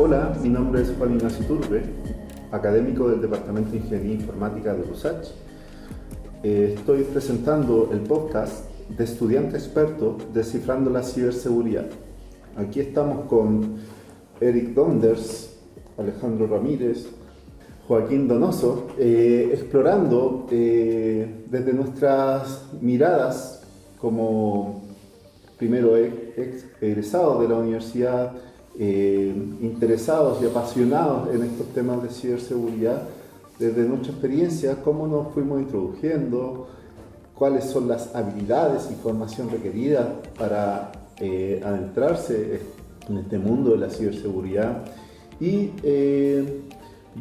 Hola, mi nombre es Juan Ignacio Turbe, académico del Departamento de Ingeniería Informática de USACH. Estoy presentando el podcast de estudiante experto Descifrando la ciberseguridad. Aquí estamos con Eric Donders, Alejandro Ramírez, Joaquín Donoso, explorando desde nuestras miradas como primero egresados de la universidad, interesados y apasionados en estos temas de ciberseguridad, desde nuestra experiencia, cómo nos fuimos introduciendo, cuáles son las habilidades y formación requerida para adentrarse en este mundo de la ciberseguridad y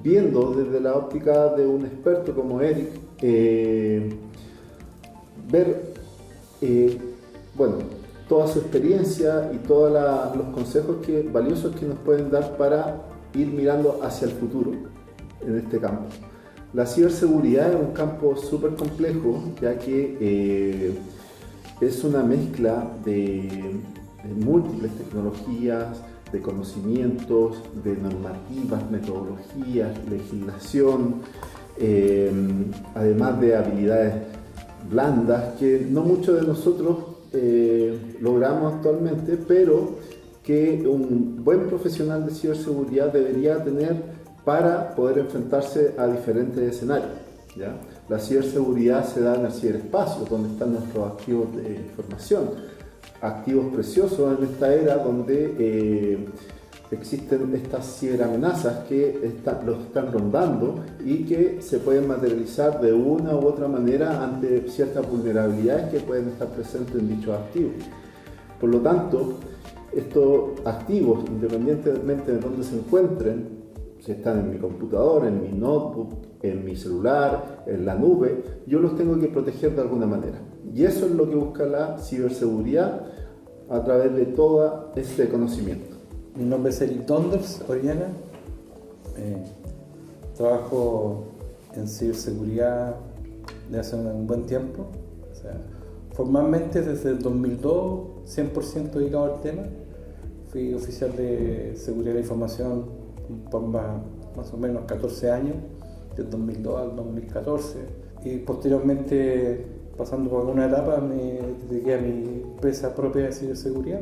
viendo desde la óptica de un experto como Eric, ver toda su experiencia y todos los consejos valiosos que nos pueden dar para ir mirando hacia el futuro en este campo. La ciberseguridad es un campo súper complejo, ya que es una mezcla de múltiples tecnologías, de conocimientos, de normativas, metodologías, legislación, además de habilidades blandas que no muchos de nosotros logramos actualmente, pero que un buen profesional de ciberseguridad debería tener para poder enfrentarse a diferentes escenarios, ¿ya? La ciberseguridad se da en el ciberespacio, donde están nuestros activos de información, activos preciosos en esta era donde existen estas ciberamenazas que los están rondando y que se pueden materializar de una u otra manera ante ciertas vulnerabilidades que pueden estar presentes en dichos activos. Por lo tanto, estos activos, independientemente de dónde se encuentren, si están en mi computador, en mi notebook, en mi celular, en la nube, yo los tengo que proteger de alguna manera. Y eso es lo que busca la ciberseguridad a través de todo este conocimiento. Mi nombre es Eric Donders, Oriana. Trabajo en ciberseguridad desde hace un buen tiempo. O sea, formalmente desde el 2002, 100% dedicado al tema. Fui oficial de seguridad de la información por más o menos 14 años, del 2002 al 2014. Y posteriormente, pasando por alguna etapa, me dediqué a mi empresa propia de ciberseguridad.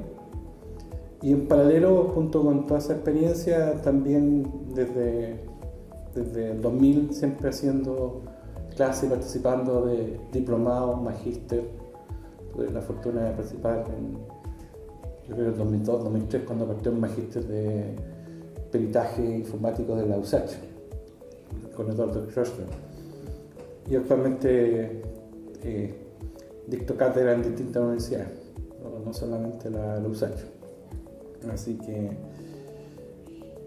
Y en paralelo, junto con toda esa experiencia, también desde el 2000 siempre haciendo clases, participando de diplomados, magíster. Tuve la fortuna de participar yo creo, en el 2002, 2003, cuando partió un magíster de peritaje informático de la USACH, con Eduardo Kirchner. Y actualmente dicto cátedra en distintas universidades, no solamente la USACH. Así que,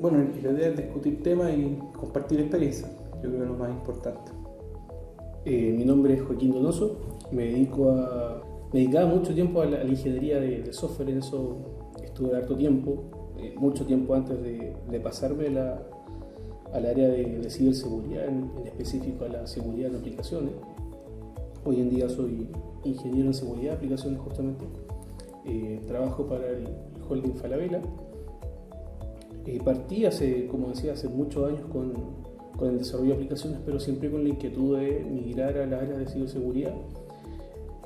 bueno, la idea es discutir temas y compartir experiencias. Yo creo que es lo más importante. Mi nombre es Joaquín Donoso. Me dedicaba mucho tiempo a la ingeniería de software. En eso estuve harto tiempo, mucho tiempo antes de pasarme al área de ciberseguridad, en específico a la seguridad de aplicaciones. Hoy en día soy ingeniero en seguridad de aplicaciones justamente. Trabajo para el Holding Falabella. Partí como decía, hace muchos años con el desarrollo de aplicaciones, pero siempre con la inquietud de migrar a la área de ciberseguridad.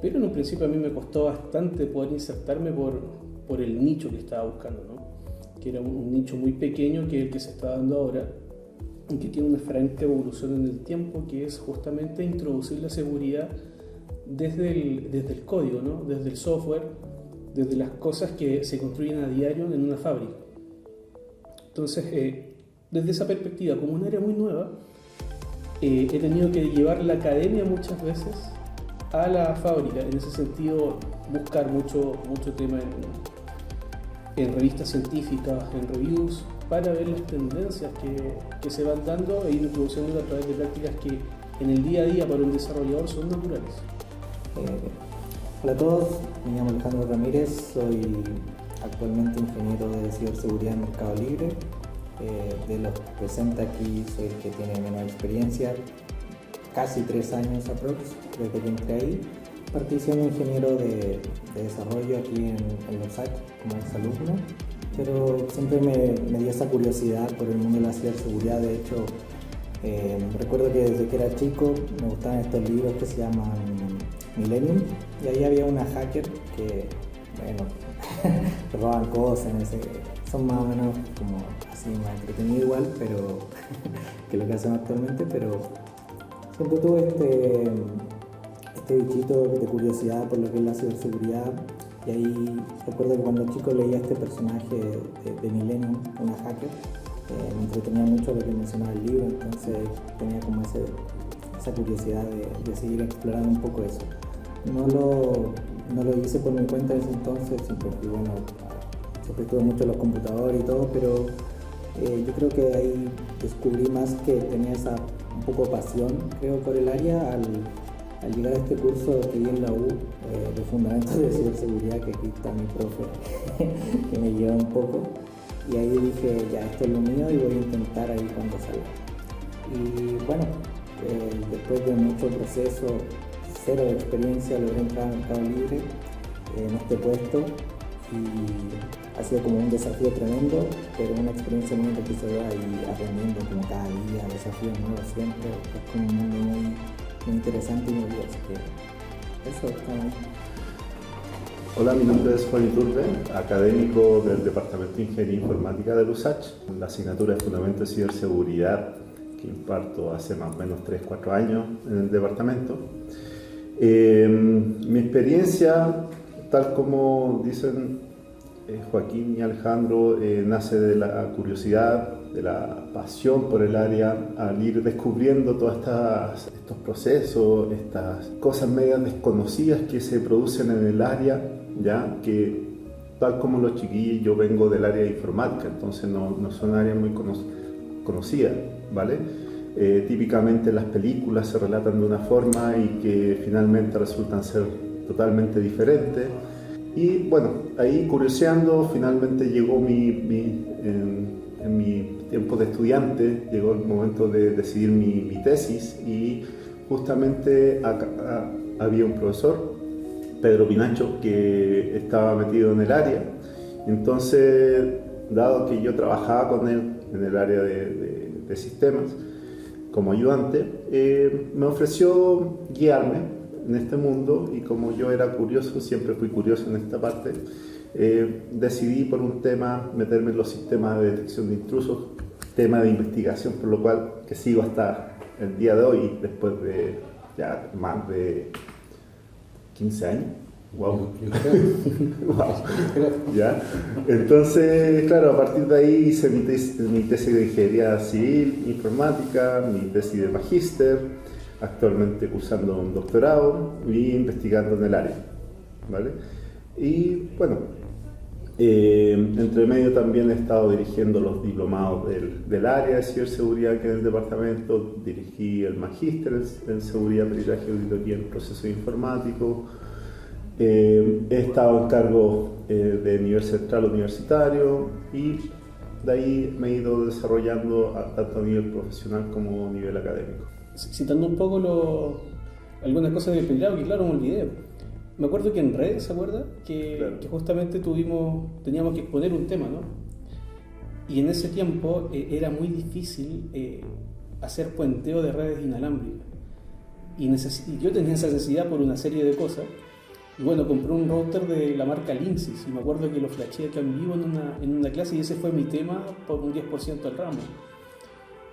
Pero en un principio a mí me costó bastante poder insertarme por el nicho que estaba buscando, ¿no? Que era un nicho muy pequeño, que es el que se está dando ahora, y que tiene una franca evolución en el tiempo, que es justamente introducir la seguridad desde el código, ¿no? Desde el software, desde las cosas que se construyen a diario en una fábrica. Entonces, desde esa perspectiva, como un área muy nueva, he tenido que llevar la academia muchas veces a la fábrica. En ese sentido, buscar mucho tema en revistas científicas, en reviews, para ver las tendencias que se van dando e ir introduciendo a través de prácticas que en el día a día para un desarrollador son naturales. Hola a todos, me llamo Alejandro Ramírez, soy actualmente ingeniero de ciberseguridad en Mercado Libre. De los presentes aquí soy el que tiene menor experiencia, casi 3 años aprox, desde que entré ahí. Partí siendo ingeniero de desarrollo aquí en los USACH como exalumno pero siempre me dio esa curiosidad por el mundo de la ciberseguridad. De hecho, recuerdo que desde que era chico me gustaban estos libros que se llaman Millennium, y ahí había una hacker que, bueno, robaban cosas, son más o menos como así más entretenido igual, pero que lo que hacen actualmente, pero siempre tuve este bichito de curiosidad por lo que es la ciberseguridad. Y ahí recuerdo que cuando chico leía este personaje de Millennium, una hacker, me entretenía mucho lo que mencionaba el libro, entonces tenía como esa curiosidad de seguir explorando un poco eso. No lo hice por mi cuenta en ese entonces, siempre estuve mucho en los computadores y todo, pero yo creo que ahí descubrí más que tenía esa un poco pasión, creo, por el área al llegar a este curso que di en la U de Fundamentos de Ciberseguridad, que aquí está mi profe, que me lleva un poco, y ahí dije, ya, esto es lo mío y voy a intentar ahí cuando salga. Y bueno, después de mucho proceso, cero de experiencia, logré entrar al mercado libre en este puesto, y ha sido como un desafío tremendo, pero una experiencia muy enriquecedora y aprendiendo como cada día, desafíos nuevos siempre. Es como un mundo muy interesante y muy diverso. Eso está bien. Hola, mi nombre es Juan Iturbe, académico del Departamento de Ingeniería Informática de USACH, la asignatura de Fundamentos de Ciberseguridad que imparto hace más o menos 3-4 años en el departamento. Mi experiencia, tal como dicen Joaquín y Alejandro, nace de la curiosidad, de la pasión por el área, al ir descubriendo todos estos procesos, estas cosas medias desconocidas que se producen en el área, ya que tal como los chiquillos, yo vengo del área de informática, entonces no son áreas muy conocidas, ¿vale? Típicamente las películas se relatan de una forma y que finalmente resultan ser totalmente diferentes. Y bueno, ahí curioseando, finalmente llegó en mi tiempo de estudiante, llegó el momento de decidir mi tesis, y justamente había un profesor, Pedro Pinacho, que estaba metido en el área. Entonces, dado que yo trabajaba con él en el área de sistemas como ayudante, me ofreció guiarme en este mundo, y como yo era curioso, siempre fui curioso en esta parte, decidí por un tema meterme en los sistemas de detección de intrusos, tema de investigación, por lo cual que sigo hasta el día de hoy, después de ya más de 15 años. Wow. Wow. ¿Ya? Entonces, claro, a partir de ahí hice mi tesis de Ingeniería Civil, Informática, mi tesis de Magíster, actualmente cursando un doctorado y investigando en el área, ¿vale? Y bueno, entre medio también he estado dirigiendo los diplomados del área de ciberseguridad que en el departamento, dirigí el Magíster en Seguridad, Peritaje y Auditoría en Procesos Informáticos. He estado en cargo de nivel central universitario, y de ahí me he ido desarrollando tanto a nivel profesional como a nivel académico. Citando un poco algunas cosas del pregrado, que claro, me olvidé. Me acuerdo que en redes, ¿se acuerda? Que justamente teníamos que exponer un tema, ¿no? Y en ese tiempo era muy difícil hacer puenteo de redes inalámbricas. Y yo tenía esa necesidad por una serie de cosas. Y bueno, compré un router de la marca Linksys, y me acuerdo que lo flasheé acá en vivo en una clase, y ese fue mi tema por un 10% del ramo.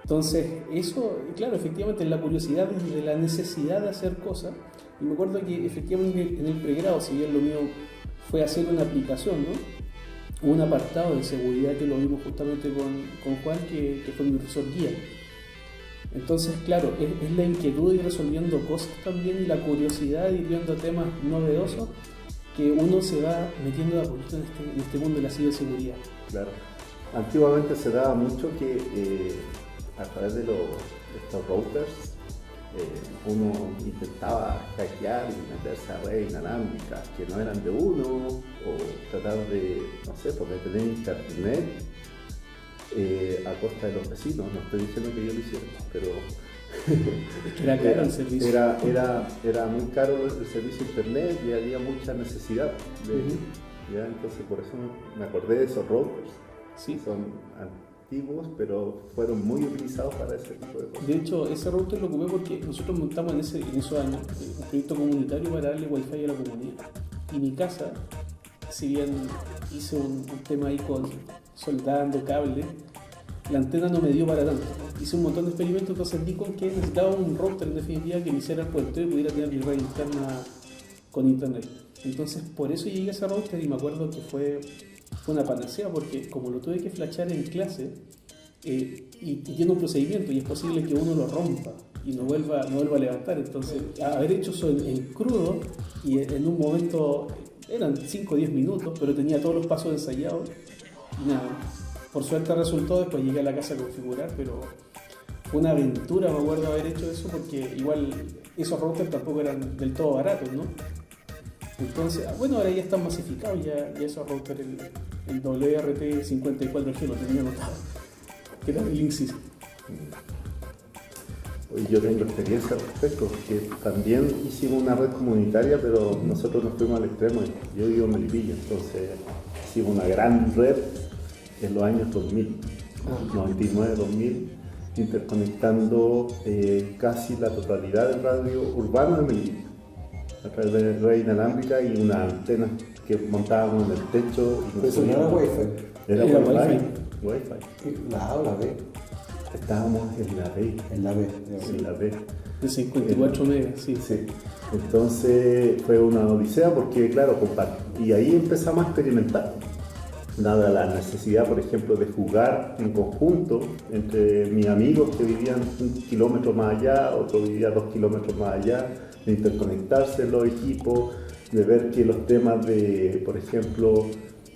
Entonces, eso, claro, efectivamente, la curiosidad de la necesidad de hacer cosas. Y me acuerdo que efectivamente en el pregrado, si bien lo mío fue hacer una aplicación, ¿no? Hubo un apartado de seguridad que lo vimos justamente con Juan, que fue mi profesor guía. Entonces, claro, es la inquietud de ir resolviendo cosas también, y la curiosidad de ir viendo temas novedosos, que uno se va metiendo de a poquito en este mundo de la ciberseguridad. Claro. Antiguamente se daba mucho que a través de estos routers uno intentaba hackear y meterse a redes inalámbricas que no eran de uno, o tratar de, no sé, porque tener internet a costa de los vecinos. No estoy diciendo que yo lo hiciera, pero era caro el servicio. Era muy caro el servicio de internet, y había mucha necesidad ¿ya? Entonces por eso me acordé de esos routers. Sí. Son antiguos, pero fueron muy utilizados para ese tipo de cosas. De hecho, ese router lo ocupé porque nosotros montamos en esos años un proyecto comunitario para darle wifi a la comunidad. Y mi casa, si bien hice un tema ahí con soldando cables, la antena no me dio para tanto. Hice un montón de experimentos, entonces di con que necesitaba un router en definitiva que me hiciera el puente y pudiera tener mi red interna con internet. Entonces por eso llegué a ese router y me acuerdo que fue una panacea porque como lo tuve que flashar en clase y tiene un procedimiento y es posible que uno lo rompa y no vuelva a levantar. Entonces haber hecho eso en crudo y en un momento eran 5 o 10 minutos, pero tenía todos los pasos ensayados y nada. Por suerte resultó, después llegué a la casa a configurar, pero fue una aventura, me acuerdo haber hecho eso, porque igual esos routers tampoco eran del todo baratos, ¿no? Entonces, bueno, ahora ya están masificados, ya esos routers, el WRT54G lo tenía anotado, que era el Linksys. Yo tengo experiencia al respecto, que también hicimos una red comunitaria, pero nosotros nos fuimos al extremo. Yo vivo en Melipilla, entonces hicimos una gran red en los años 2000, 99-2000, interconectando casi la totalidad del radio urbano de Melipilla a través de red inalámbrica y una antena que montábamos en el techo. Y eso no era Wi-Fi. Era Wi-Fi. La A o la B. Estábamos en la B. En la B. Sí. En la B. De 54 megas, sí. Sí. Entonces fue una odisea porque, claro, y ahí empezamos a experimentar. Dada la necesidad, por ejemplo, de jugar en conjunto entre mis amigos que vivían 1 kilómetro más allá, otro vivía 2 kilómetros más allá, de interconectarse los equipos, de ver que los temas de, por ejemplo,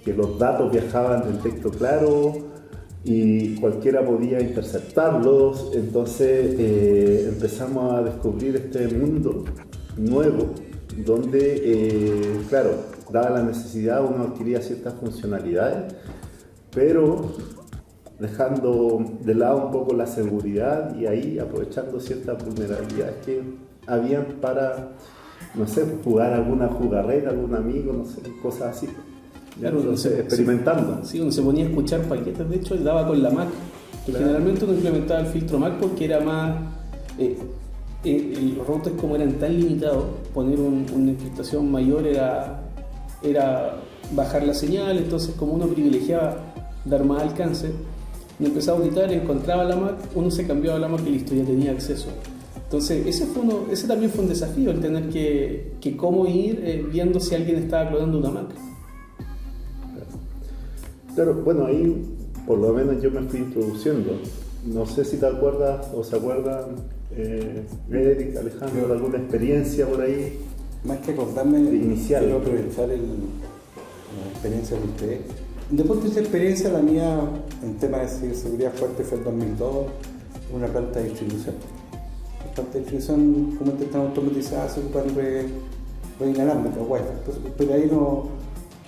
que los datos viajaban en texto claro y cualquiera podía interceptarlos. Entonces empezamos a descubrir este mundo nuevo donde, claro, dada la necesidad uno adquiría ciertas funcionalidades, pero dejando de lado un poco la seguridad y ahí aprovechando ciertas vulnerabilidades que habían para, no sé, jugar alguna jugarreta, algún amigo, no sé, cosas así. Claro, entonces, experimentando. Sí, uno se ponía a escuchar paquetes, de hecho, y daba con la Mac. Que Claro. Generalmente uno implementaba el filtro Mac porque era más... los routers como eran tan limitados, poner una encriptación mayor era bajar la señal, entonces como uno privilegiaba dar más alcance, y empezaba a auditar, encontraba la Mac, uno se cambiaba a la Mac y listo, ya tenía acceso. Entonces ese también fue un desafío, el tener que cómo ir viendo si alguien estaba clonando una Mac. Claro, bueno, ahí por lo menos yo me fui introduciendo. No sé si te acuerdas o se acuerdan, Eric, Alejandro, de alguna experiencia por ahí. Más que acordarme, inicial. quiero aprovechar la experiencia de ustedes. Después de esa experiencia, la mía en tema de ciberseguridad fuerte fue el 2002, una planta de distribución. La planta de distribución, como están automatizadas, se ocupan red inalámbrica, Wi-Fi. Pero ahí no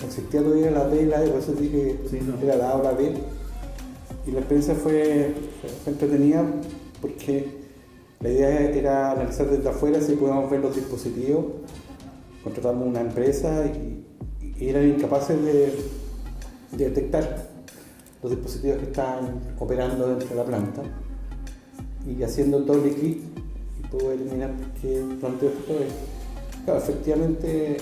existía todavía la B y la E, por eso dije que era la A o la B. Y la experiencia fue entretenida porque la idea era analizar desde afuera si podíamos ver los dispositivos. Contratamos una empresa y eran incapaces de detectar los dispositivos que estaban operando dentro de la planta. Y haciendo el doble clic y puedo eliminar que planteo esto es. Claro, efectivamente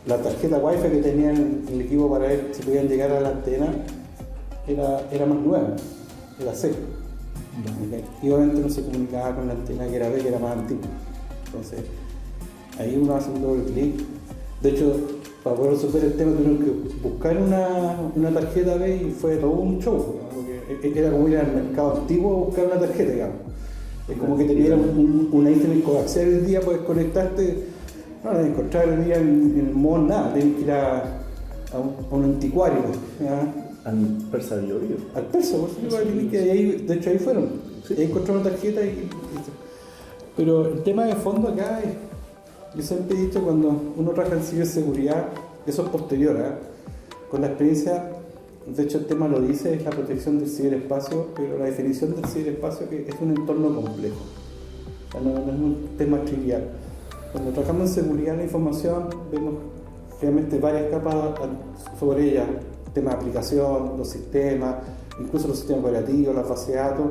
la tarjeta Wi-Fi que tenía el equipo para ver si podían llegar a la antena era más nueva, era C. Y obviamente no se comunicaba con la antena que era B, que era más antigua. Entonces, ahí uno hace un doble clic. De hecho, para poder resolver el tema tuvieron que buscar una tarjeta B y fue todo un show, porque era como ir al mercado antiguo a buscar una tarjeta, digamos. Es como que te pidieran una Ethernet coaxial el día, puedes conectarte, no la encontrar el día en el modo nada, tienes que ir a un anticuario. ¿Ya? Al Persa de Llorio. Al Persa, por supuesto, que ahí, de hecho ahí fueron. Sí. Ahí encontraron una tarjeta y... Pero el tema de fondo acá es, yo siempre he dicho, cuando uno trabaja en ciberseguridad, eso es posterior, con la experiencia, de hecho el tema lo dice, es la protección del ciberespacio, pero la definición del ciberespacio que es un entorno complejo, o sea, no es un tema trivial. Cuando trabajamos en seguridad de la información, vemos generalmente varias capas sobre ella, temas de aplicación, los sistemas, incluso los sistemas operativos, las bases de datos,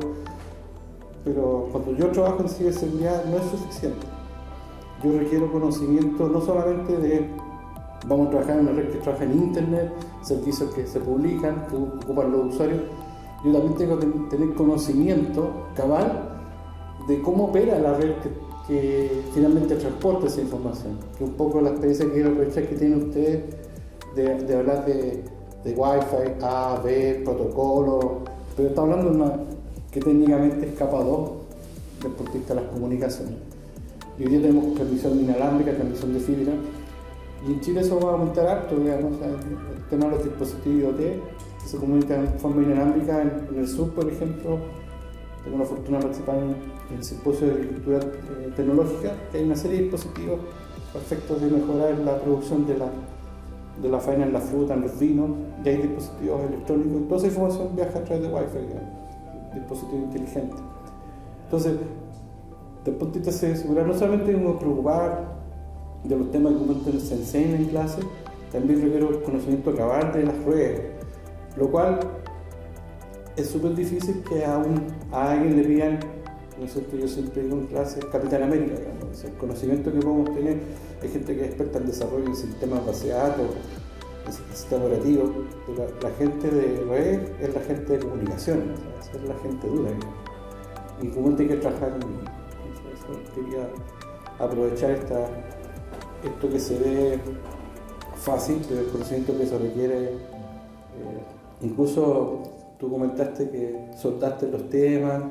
pero cuando yo trabajo en ciberseguridad no es suficiente. Yo requiero conocimiento no solamente de, vamos a trabajar en una red que trabaja en internet, servicios que se publican, que ocupan los usuarios, yo también tengo que tener conocimiento cabal de cómo opera la red que finalmente transporta esa información, que un poco la experiencia que quiero aprovechar que tienen ustedes de hablar de Wi-Fi, A, B, protocolo, pero está hablando de una que técnicamente es capa 2 del punto de vista de las comunicaciones. Y hoy día tenemos transmisión inalámbrica, transmisión de fibra, y en Chile eso va a aumentar harto, digamos, o sea, el tema de los dispositivos IoT, que se comunican de forma inalámbrica en el sur, por ejemplo. Tengo la fortuna de participar en el simposio de agricultura tecnológica, que hay una serie de dispositivos perfectos de mejorar la producción de la faena en la fruta, en los vinos, y hay dispositivos electrónicos, toda esa información viaja a través de Wi-Fi, dispositivos inteligentes. Entonces, desde el punto de vista de seguridad, no solamente tengo que preocupar de los temas que se enseñan en clase, también requiero el conocimiento cabal de las redes, lo cual es súper difícil que a alguien le pidan, ¿no es cierto? Yo siempre digo en clase, Capitán América, digamos, el conocimiento que podemos tener, hay gente que es experta en desarrollo de sistemas base de datos, en sistemas operativos, pero la gente de red es la gente de comunicación, o sea, es la gente dura, digamos. Y como hay que trabajar en eso, quería aprovechar esto que se ve fácil, pero el conocimiento que se requiere, incluso tú comentaste que soltaste los temas,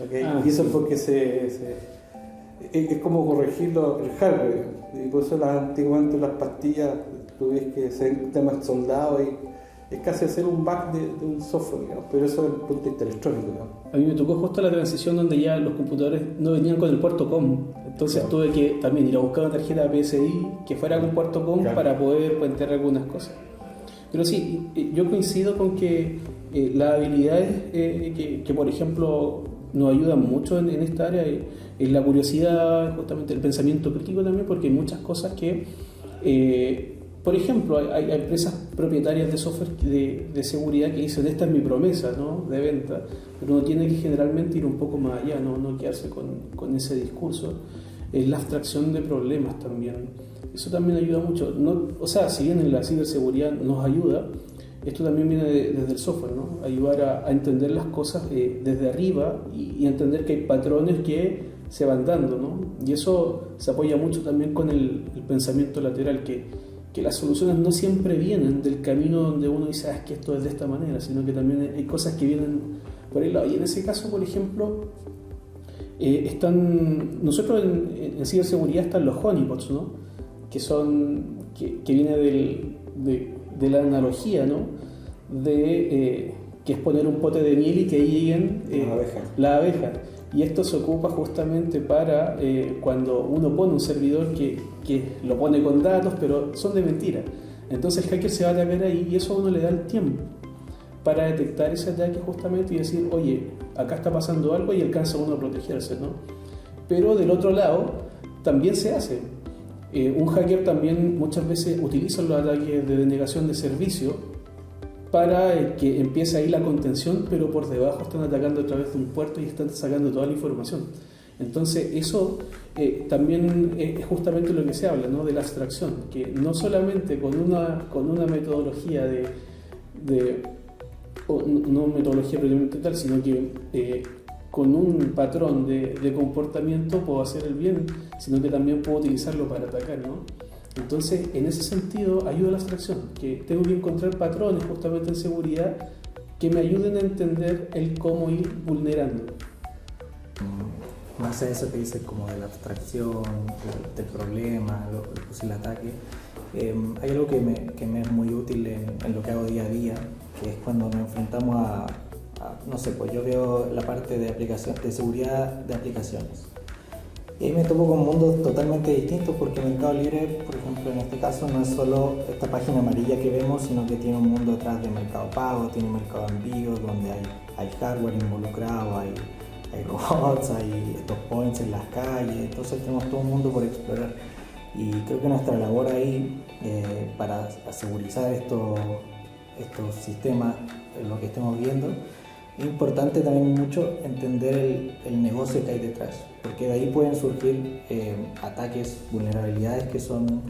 ¿okay? Y eso es porque es como corregir el hardware, y por eso antiguamente las pastillas tú ves que se ven temas soldados y es casi hacer un back de un software, digamos, pero eso es el punto de vista electrónico, digamos. A mí me tocó justo la transición donde ya los computadores no venían con el puerto COM, entonces claro, tuve que también ir a buscar una tarjeta PCI que fuera con puerto COM, claro, para poder puentear algunas cosas. Pero sí, yo coincido con que las habilidades que por ejemplo nos ayudan mucho en esta área es la curiosidad, justamente el pensamiento crítico también, porque hay muchas cosas que, por ejemplo, hay empresas propietarias de software de seguridad que dicen esta es mi promesa, ¿no?, de venta, pero uno tiene que generalmente ir un poco más allá, no quedarse con ese discurso. La abstracción de problemas también, eso también ayuda mucho, o sea, si bien en la ciberseguridad nos ayuda, esto también viene desde el software, ¿no? Ayudar a entender las cosas desde arriba y entender que hay patrones que se van dando, ¿no? Y eso se apoya mucho también con el pensamiento lateral, que las soluciones no siempre vienen del camino donde uno dice, es que esto es de esta manera, sino que también hay cosas que vienen por el lado. Y en ese caso, por ejemplo, nosotros en ciberseguridad están los honeypots, ¿no?, que viene de la analogía, ¿no?, que es poner un pote de miel y que ahí lleguen la abeja. Y esto se ocupa justamente para cuando uno pone un servidor que lo pone con datos, pero son de mentira. Entonces el hacker se va a atacar ahí y eso a uno le da el tiempo para detectar ese ataque justamente y decir, oye, acá está pasando algo, y alcanza uno a protegerse, ¿no? Pero del otro lado también se hace. Un hacker también muchas veces utiliza los ataques de denegación de servicio para que empiece ahí la contención, pero por debajo están atacando a través de un puerto y están sacando toda la información. Entonces eso también es justamente lo que se habla, ¿no?, de la abstracción, que no solamente con una metodología no metodología propiamente tal, sino que con un patrón de comportamiento puedo hacer el bien, sino que también puedo utilizarlo para atacar, ¿no? Entonces, en ese sentido, ayuda a la abstracción, que tengo que encontrar patrones justamente en seguridad que me ayuden a entender el cómo ir vulnerando. Más a eso que dices como de la abstracción, del problema, el posible ataque, hay algo que me es muy útil en lo que hago día a día, que es cuando nos enfrentamos a no sé, pues yo veo la parte de seguridad de aplicaciones. Y ahí me topo con mundos totalmente distintos, porque Mercado Libre, por ejemplo, en este caso no es solo esta página amarilla que vemos, sino que tiene un mundo detrás de Mercado Pago, tiene Mercado Envío, donde hay hardware involucrado, hay robots, hay estos points en las calles, entonces tenemos todo un mundo por explorar. Y creo que nuestra labor ahí para asegurizar estos sistemas, lo que estemos viendo, es importante también mucho entender el negocio que hay detrás, porque de ahí pueden surgir ataques, vulnerabilidades que son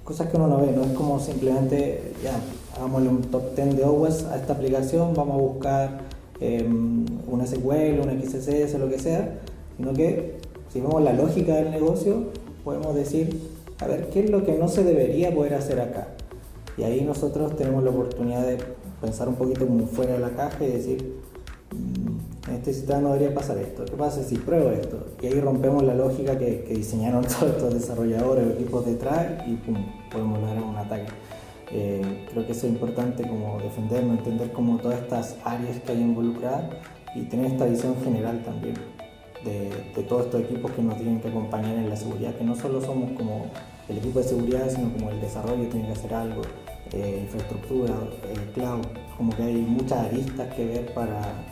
cosas que uno no ve. No es como simplemente, ya, hagámosle un top 10 de OWASP a esta aplicación, vamos a buscar una SQL, una XSS, lo que sea, sino que si vemos la lógica del negocio, podemos decir, a ver, ¿qué es lo que no se debería poder hacer acá? Y ahí nosotros tenemos la oportunidad de pensar un poquito como fuera de la caja y decir, en este sistema no debería pasar esto, ¿qué pasa si pruebo esto? Y ahí rompemos la lógica que diseñaron todos estos desarrolladores o equipos detrás y pum, podemos lograr un ataque. Creo que eso es importante, como defendernos, entender como todas estas áreas que hay involucradas y tener esta visión general también de todos estos equipos que nos tienen que acompañar en la seguridad, que no solo somos como el equipo de seguridad, sino como el desarrollo tiene que hacer algo, infraestructura, cloud, como que hay muchas aristas que ver para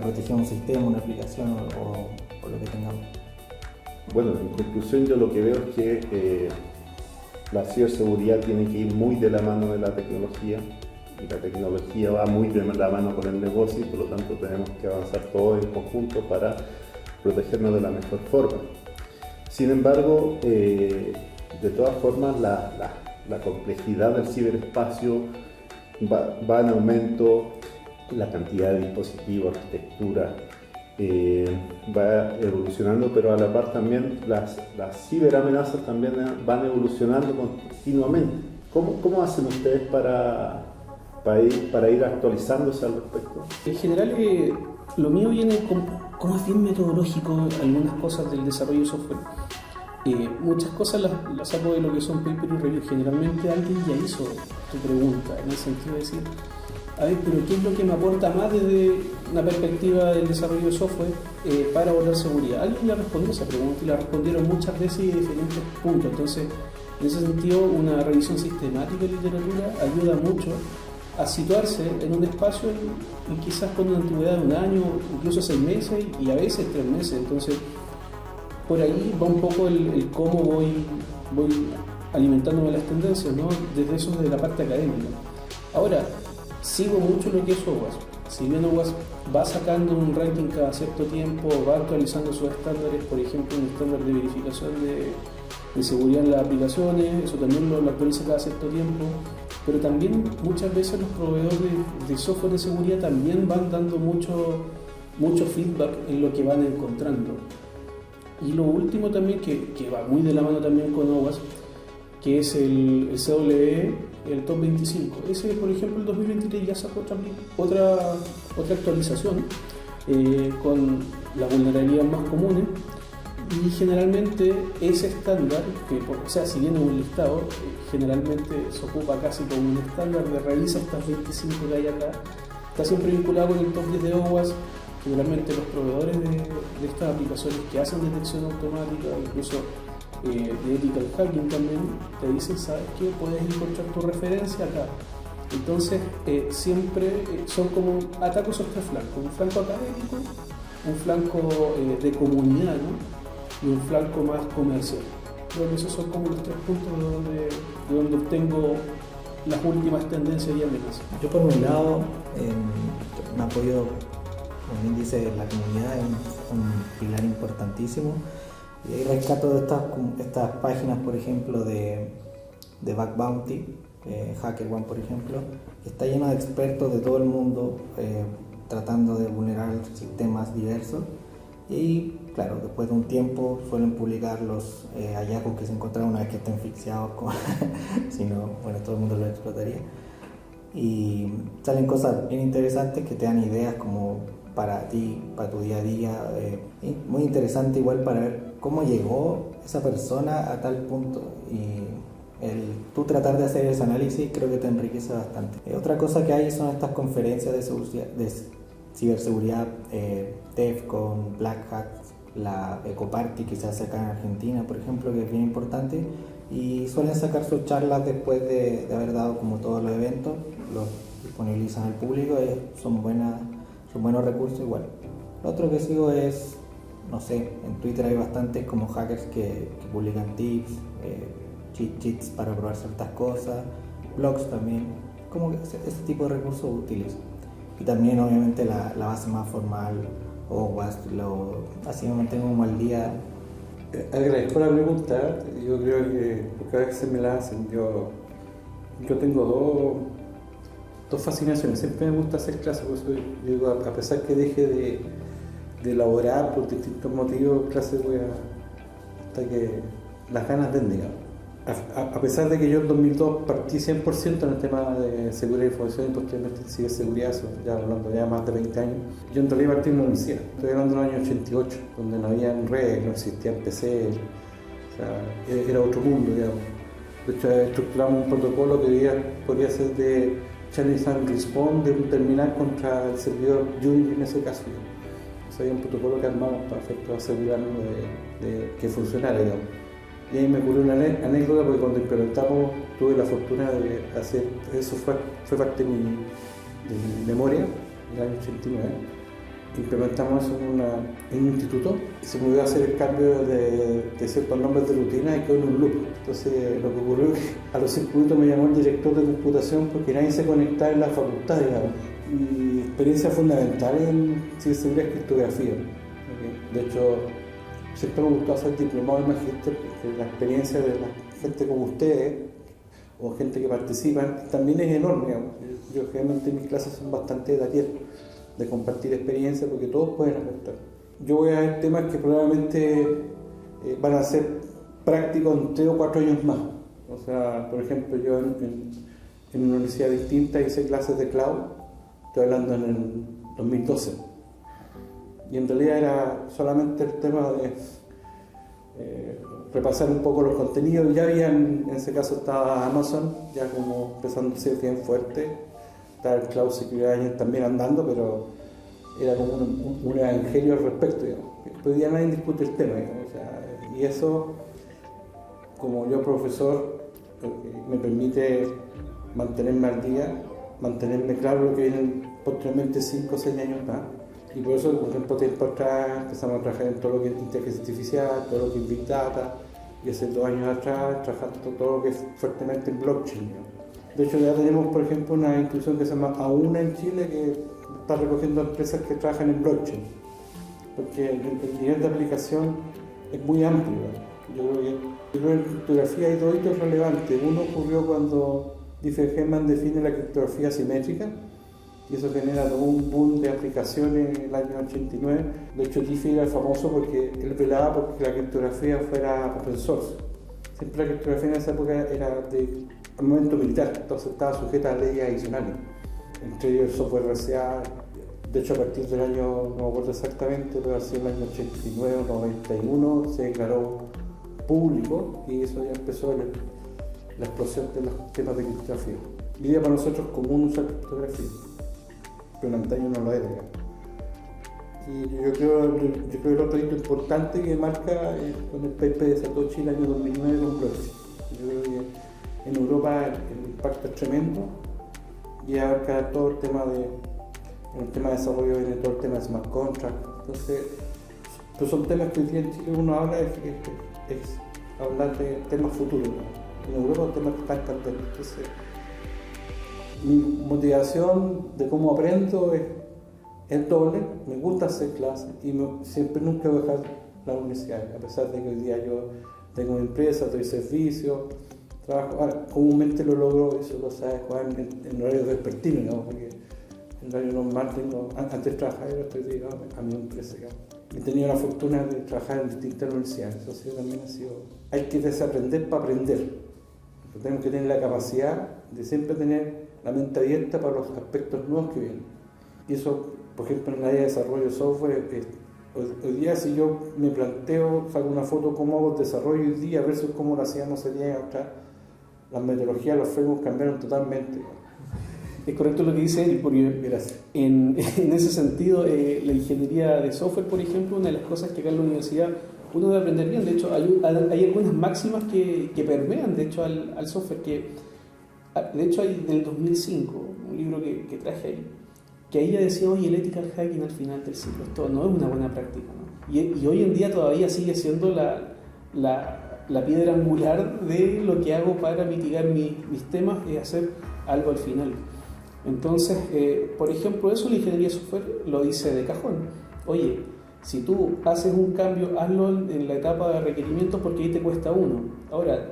proteger un sistema, una aplicación o lo que tengamos. Bueno, en conclusión yo lo que veo es que la ciberseguridad tiene que ir muy de la mano de la tecnología y la tecnología va muy de la mano con el negocio y por lo tanto tenemos que avanzar todos en conjunto para protegernos de la mejor forma. Sin embargo, de todas formas la complejidad del ciberespacio va en aumento, la cantidad de dispositivos, arquitectura va evolucionando, pero a la par también las ciberamenazas también van evolucionando continuamente. ¿Cómo hacen ustedes para ir actualizándose al respecto? En general, lo mío viene como es bien metodológico, algunas cosas del desarrollo de software. Muchas cosas las saco de lo que son paper y review. Generalmente alguien ya hizo tu pregunta, en el sentido de decir, a ver, pero ¿qué es lo que me aporta más desde una perspectiva del desarrollo de software para abordar seguridad? Alguien le respondió esa pregunta y la respondieron muchas veces y de diferentes puntos. Entonces, en ese sentido, una revisión sistemática de literatura ayuda mucho a situarse en un espacio y quizás con una antigüedad de un año, incluso 6 meses y a veces 3 meses. Entonces, por ahí va un poco el cómo voy alimentándome las tendencias, ¿no? Desde eso, desde la parte académica. Ahora, sigo mucho lo que es OWASP. Si bien OWASP va sacando un ranking cada cierto tiempo, va actualizando sus estándares, por ejemplo, un estándar de verificación de seguridad en las aplicaciones, eso también lo actualiza cada cierto tiempo, pero también muchas veces los proveedores de software de seguridad también van dando mucho feedback en lo que van encontrando. Y lo último también, que va muy de la mano también con OWASP, que es el CWE, el Top 25. Ese, por ejemplo, el 2023 ya sacó otra actualización con las vulnerabilidades más comunes y generalmente ese estándar, o sea, si viene un listado, generalmente se ocupa casi como un estándar de revisa estas 25 que hay acá, está siempre vinculado con el Top 10 de OWASP. Generalmente los proveedores de estas aplicaciones que hacen detección automática, incluso de ethical hacking también, te dicen, ¿sabes qué? Puedes encontrar tu referencia acá. Entonces, siempre son como atacos sobre tres flancos: un flanco académico, un flanco de comunidad, ¿no? Y un flanco más comercial. Creo que esos son como los 3 puntos de donde obtengo las últimas tendencias y amenazas. Yo, por mi lado, me apoyo, como bien dice, la comunidad es un pilar importantísimo. Y ahí rescato de estas páginas, por ejemplo, de Bug Bounty, HackerOne, por ejemplo, que está lleno de expertos de todo el mundo tratando de vulnerar sistemas diversos. Y claro, después de un tiempo suelen publicar los hallazgos que se encontraron una vez que estén fixeados, si no, bueno, todo el mundo lo explotaría. Y salen cosas bien interesantes que te dan ideas como para ti, para tu día a día. Muy interesante igual para ver cómo llegó esa persona a tal punto. Y tú tratar de hacer ese análisis creo que te enriquece bastante. Otra cosa que hay son estas conferencias de ciberseguridad, DEFCON, Black Hat, la Ecoparty que se hace acá en Argentina, por ejemplo, que es bien importante, y suelen sacar sus charlas después de haber dado como todos los eventos, los disponibilizan al público y son buenos recursos igual. Lo otro que sigo es no sé, en Twitter hay bastantes como hackers que publican tips, cheat sheets para probar ciertas cosas, blogs también, como que ese tipo de recursos útiles. Y también obviamente la base más formal, o así me mantengo como al día. Agradezco la pregunta, yo creo que porque a veces me la hacen, yo tengo dos fascinaciones, siempre me gusta hacer clases, por eso yo digo, a pesar que deje de elaborar por distintos motivos, clases voy hasta que las ganas den, digamos. A pesar de que yo en 2002 partí 100% en el tema de seguridad de información y posteriormente en ciberseguridad, ya hablando ya más de 20 años, yo en realidad partí en la universidad, estoy hablando del año 88, donde no había redes, no existían PC, o sea, era otro mundo, digamos. De hecho, estructuramos un protocolo que podría ser de challenge and response, de un terminal contra el servidor Unity en ese caso. O sea, había un protocolo que armamos para efectos asegurarnos de que funcionara, digamos. Y ahí me ocurrió una anécdota porque cuando implementamos tuve la fortuna de hacer, eso fue parte de mi memoria, en el año 89. Implementamos eso en un instituto y se me iba a hacer el cambio de ciertos nombres de rutina y quedó en un loop. Entonces lo que ocurrió es que a los 5 minutos me llamó el director de computación porque nadie se conectaba en la facultad, digamos. Mi experiencia fundamental en ciberseguridad es criptografía. ¿Okay? De hecho, siempre me gustó hacer diplomado en magíster porque la experiencia de la gente como ustedes o gente que participa también es enorme. Digamos. Yo generalmente mis clases son bastante de taller, de compartir experiencias porque todos pueden aportar. Yo voy a ver temas que probablemente van a ser prácticos en 3 o 4 años más. O sea, por ejemplo, yo en una universidad distinta hice clases de cloud, estoy hablando en el 2012. Y en realidad era solamente el tema de repasar un poco los contenidos. Ya había, en ese caso estaba Amazon, ya como empezando a ser bien fuerte. Estaba el Cloud Security Agent también andando, pero era como un evangelio al respecto, digamos. Hoy día nadie discute el tema, digamos. O sea, y eso, como yo profesor, me permite mantenerme al día, mantenerme claro lo que vienen posteriormente 5 o 6 años más. Y por eso, por ejemplo, tiempo atrás empezamos a trabajar en todo lo que es inteligencia artificial, todo lo que es Big Data, y hace 2 años atrás trabajando todo lo que es fuertemente en blockchain. De hecho, ya tenemos, por ejemplo, una institución que se llama AUNA en Chile que está recogiendo empresas que trabajan en blockchain, porque el nivel de aplicación es muy amplio. Yo creo que en criptografía hay 2 hitos relevantes. Uno ocurrió cuando Diffie-Hellman define la criptografía simétrica, y eso genera todo un boom de aplicaciones en el año 89. De hecho, Diffie era famoso porque él velaba porque la criptografía fuera open source. Siempre la criptografía en esa época era de armamento militar, entonces estaba sujeta a leyes adicionales, entre ellos el software RCA. De hecho, a partir del año, no me acuerdo exactamente, pero así en el año 89 o 91 se declaró público y eso ya empezó la explosión de los temas de criptografía. Hoy día para nosotros es común usar criptografía, pero en antaño no lo era. Y yo creo que el otro hito importante que marca con el paper de Satoshi el año 2009 con blockchain. Yo creo que en Europa el impacto es tremendo y abarca todo el tema de desarrollo, viene todo el tema de smart contract. Entonces, pero son temas que hoy día en Chile uno habla es hablar de temas futuros, ¿no? En Europa temas que están candentes. Entonces, mi motivación de cómo aprendo es doble. Me gusta hacer clases y siempre nunca voy a dejar la universidad, a pesar de que hoy día yo tengo una empresa, doy servicios, trabajo. Ahora, comúnmente lo logro, eso lo sabes, Juan, en horario vespertino, ¿no? Porque en horario normal antes trabajaba y ahora estoy dedicado a mi empresa, digamos. He tenido la fortuna de trabajar en distintas universidades, eso también ha sido. Hay que desaprender para aprender. Tenemos que tener la capacidad de siempre tener la mente abierta para los aspectos nuevos que vienen. Y eso, por ejemplo, en el área de desarrollo de software, hoy día si yo me planteo, saco una foto cómo hago el desarrollo hoy día versus cómo lo hacíamos el día atrás, las metodologías, los frameworks cambiaron totalmente. Es correcto lo que dice él, porque en ese sentido, la ingeniería de software, por ejemplo, una de las cosas que acá en la universidad uno debe aprender bien. De hecho, hay algunas máximas que permean, de hecho, al software, de hecho hay del 2005, un libro que traje ahí, que ahí ya decía, oye, el ethical hacking al final del ciclo, esto no es una buena práctica, ¿no? Y hoy en día todavía sigue siendo la piedra angular de lo que hago para mitigar mis temas, es hacer algo al final. Entonces, por ejemplo, eso la ingeniería de software lo dice de cajón. Oye, si tú haces un cambio, hazlo en la etapa de requerimientos porque ahí te cuesta 1. Ahora,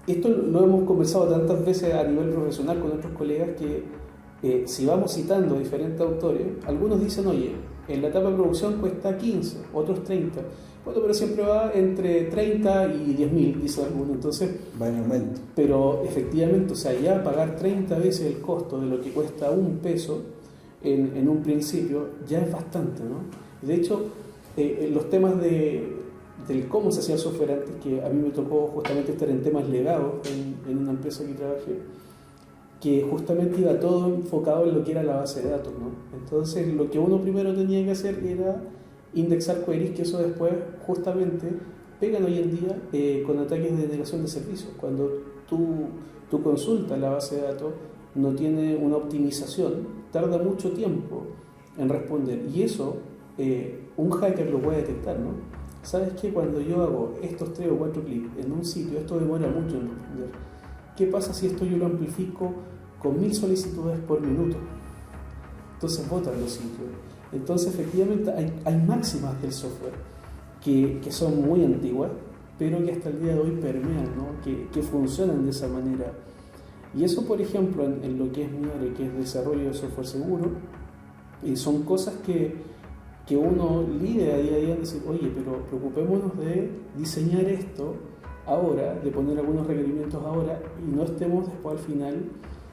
esto lo hemos conversado tantas veces a nivel profesional con otros colegas que si vamos citando a diferentes autores, algunos dicen, oye, en la etapa de producción cuesta 15, otros 30. Bueno, pero siempre va entre 30 y 10.000, dice alguno. Entonces, va en aumento. pero efectivamente, o sea, ya pagar 30 veces el costo de lo que cuesta un peso en un principio ya es bastante, ¿no? De hecho, los temas del cómo se hacía el software antes, que a mí me tocó justamente estar en temas legados en una empresa que trabajé, que justamente iba todo enfocado en lo que era la base de datos, ¿no? Entonces, lo que uno primero tenía que hacer era indexar queries, que eso después justamente pegan hoy en día con ataques de denegación de servicios. Cuando tú consultas la base de datos, no tiene una optimización, tarda mucho tiempo en responder, y eso un hacker lo puede detectar, ¿no? ¿Sabes qué? Cuando yo hago estos 3 o 4 clics en un sitio, esto demora mucho en responder. ¿Qué pasa si esto yo lo amplifico con 1000 solicitudes por minuto? Entonces botan los sitios. Entonces, efectivamente, hay máximas del software que son muy antiguas, pero que hasta el día de hoy permean, ¿no? Que funcionan de esa manera. Y eso, por ejemplo, en lo que es mi área, que es desarrollo de software seguro, son cosas que uno lidia a día en decir, oye, pero preocupémonos de diseñar esto ahora, de poner algunos requerimientos ahora, y no estemos después al final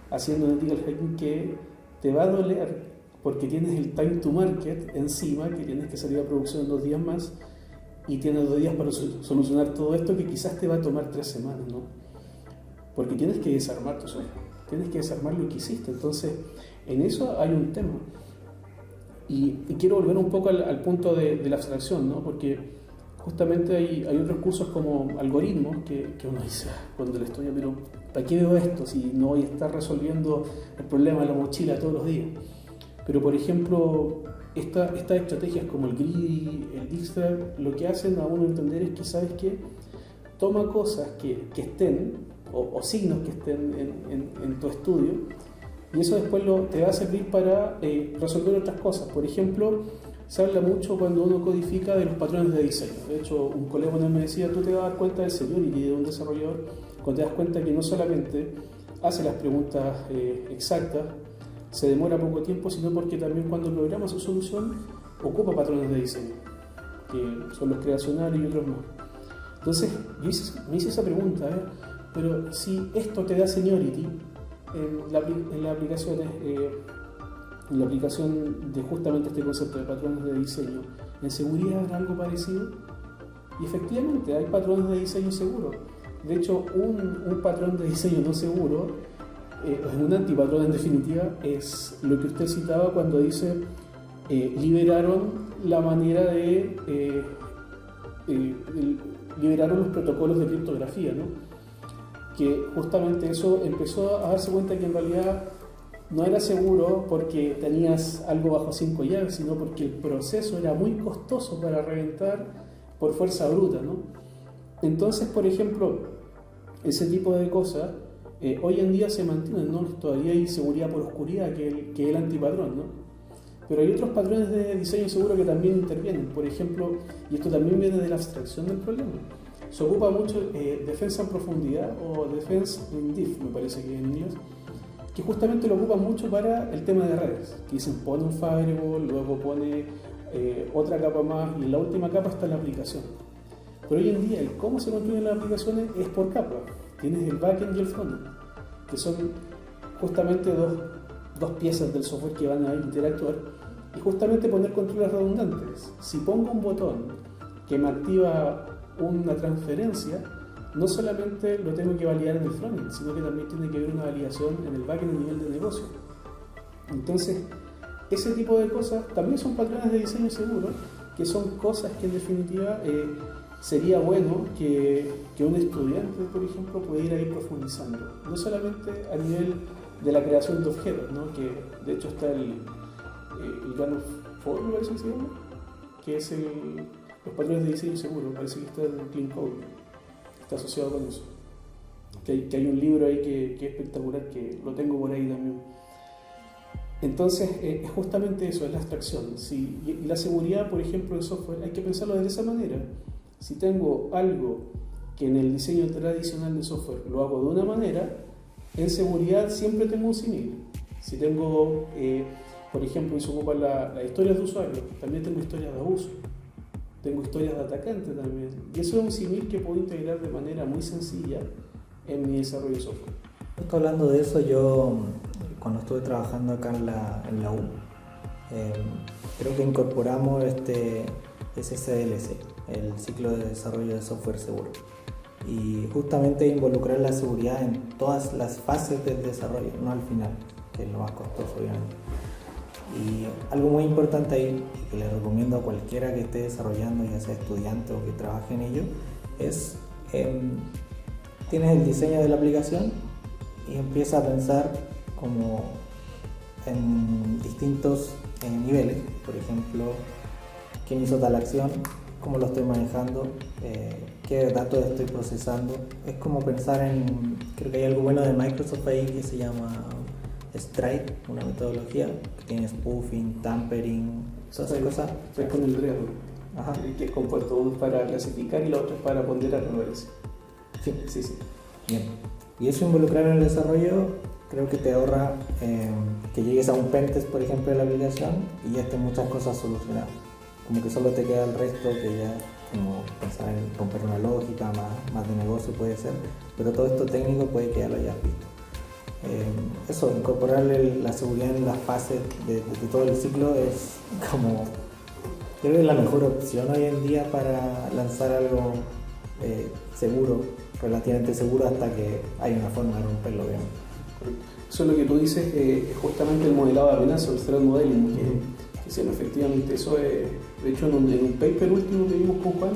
haciendo un ethical hacking que te va a doler porque tienes el time to market encima, que tienes que salir a producción en 2 días más y tienes 2 días para solucionar todo esto que quizás te va a tomar 3 semanas, ¿no? Porque tienes que desarmar tu software, tienes que desarmar lo que hiciste. Entonces, en eso hay un tema. Y quiero volver un poco al punto de la abstracción, ¿no? Porque justamente hay otros cursos como algoritmos que uno dice, cuando le estudia, pero ¿para qué veo esto si no voy a estar resolviendo el problema de la mochila todos los días? Pero, por ejemplo, estas estrategias como el Greedy, el Dijkstra, lo que hacen a uno entender es que, ¿sabes qué? Toma cosas que estén, o signos que estén en tu estudio, y eso después te va a servir para resolver otras cosas. Por ejemplo, se habla mucho cuando uno codifica de los patrones de diseño. De hecho, un colega me decía, tú te vas a dar cuenta del seniority de un desarrollador cuando te das cuenta que no solamente hace las preguntas exactas, se demora poco tiempo, sino porque también cuando programa su solución ocupa patrones de diseño, que son los creacionales y otros más. Entonces, me hice esa pregunta, pero si esto te da seniority en la aplicación de justamente este concepto de patrones de diseño, ¿en seguridad habrá algo parecido? Y efectivamente hay patrones de diseño seguros. De hecho, un patrón de diseño no seguro, un antipatrón en definitiva, es lo que usted citaba cuando dice liberaron la manera liberaron los protocolos de criptografía, ¿no? Que justamente eso empezó a darse cuenta que en realidad no era seguro porque tenías algo bajo 5 llaves, sino porque el proceso era muy costoso para reventar por fuerza bruta, ¿no? Entonces, por ejemplo, ese tipo de cosas hoy en día se mantienen, ¿no? Todavía hay seguridad por oscuridad, que es el antipatrón, ¿no? Pero hay otros patrones de diseño seguro que también intervienen. Por ejemplo, y esto también viene de la abstracción del problema, se ocupa mucho defensa en profundidad o defense in depth, me parece que en inglés, que justamente lo ocupa mucho para el tema de redes, que dicen pone un firewall, luego pone otra capa más, y en la última capa está la aplicación. Pero hoy en día el cómo se construyen las aplicaciones es por capa. Tienes el backend y el frontend, que son justamente dos piezas del software que van a interactuar, y justamente poner controles redundantes. Si pongo un botón que me activa una transferencia, no solamente lo tengo que validar en el frontend, sino que también tiene que haber una validación en el backend a nivel de negocio. Entonces, ese tipo de cosas también son patrones de diseño seguro, que son cosas que en definitiva sería bueno que un estudiante, por ejemplo, pudiera ir profundizando, no solamente a nivel de la creación de objetos, ¿no? Que de hecho está el Jan of Four, me parece que se llama, que es los patrones de diseño seguro. Parece que está en el Clean Code, está asociado con eso. Que hay un libro ahí que es espectacular, que lo tengo por ahí también. Entonces, es justamente eso, es la abstracción. ¿Sí? Y la seguridad, por ejemplo, del software, hay que pensarlo de esa manera. Si tengo algo que en el diseño tradicional de software lo hago de una manera, en seguridad siempre tengo un símil. Si tengo, por ejemplo, se ocupa las historias de usuario, también tengo historias de abuso, tengo historias de atacante también. Y eso es un símil que puedo integrar de manera muy sencilla en mi desarrollo de software. Justo hablando de eso, yo cuando estuve trabajando acá en la U, creo que incorporamos este SSLC, el ciclo de desarrollo de software seguro. Y justamente involucrar la seguridad en todas las fases del desarrollo, no al final, que es lo más costoso obviamente. Y algo muy importante ahí, y que le recomiendo a cualquiera que esté desarrollando, ya sea estudiante o que trabaje en ello, es tienes el diseño de la aplicación y empieza a pensar como en distintos niveles. Por ejemplo, quién hizo tal acción, cómo lo estoy manejando, qué datos estoy procesando. Es como pensar en, creo que hay algo bueno de Microsoft ahí que se llama Stride, una metodología que tiene spoofing, tampering, todas esas cosas. Estoy con el DREAD, que es compuesto, uno es para clasificar y la otra es para ponderar errores. Sí. Bien. Y eso involucrar en el desarrollo creo que te ahorra que llegues a un pentest, por ejemplo, de la aplicación y ya estén muchas cosas solucionadas. Como que solo te queda el resto, que ya como pensar en romper una lógica más de negocio puede ser, pero todo esto técnico puede que ya lo hayas visto. Eso, incorporarle la seguridad en las fases de todo el ciclo es como, creo que es la mejor opción hoy en día para lanzar algo seguro, relativamente seguro, hasta que hay una forma de romperlo, obviamente. Eso es lo que tú dices, es justamente el modelado de amenaza, el threat modeling, que sí, efectivamente eso es, de hecho en un paper último que vimos con Juan,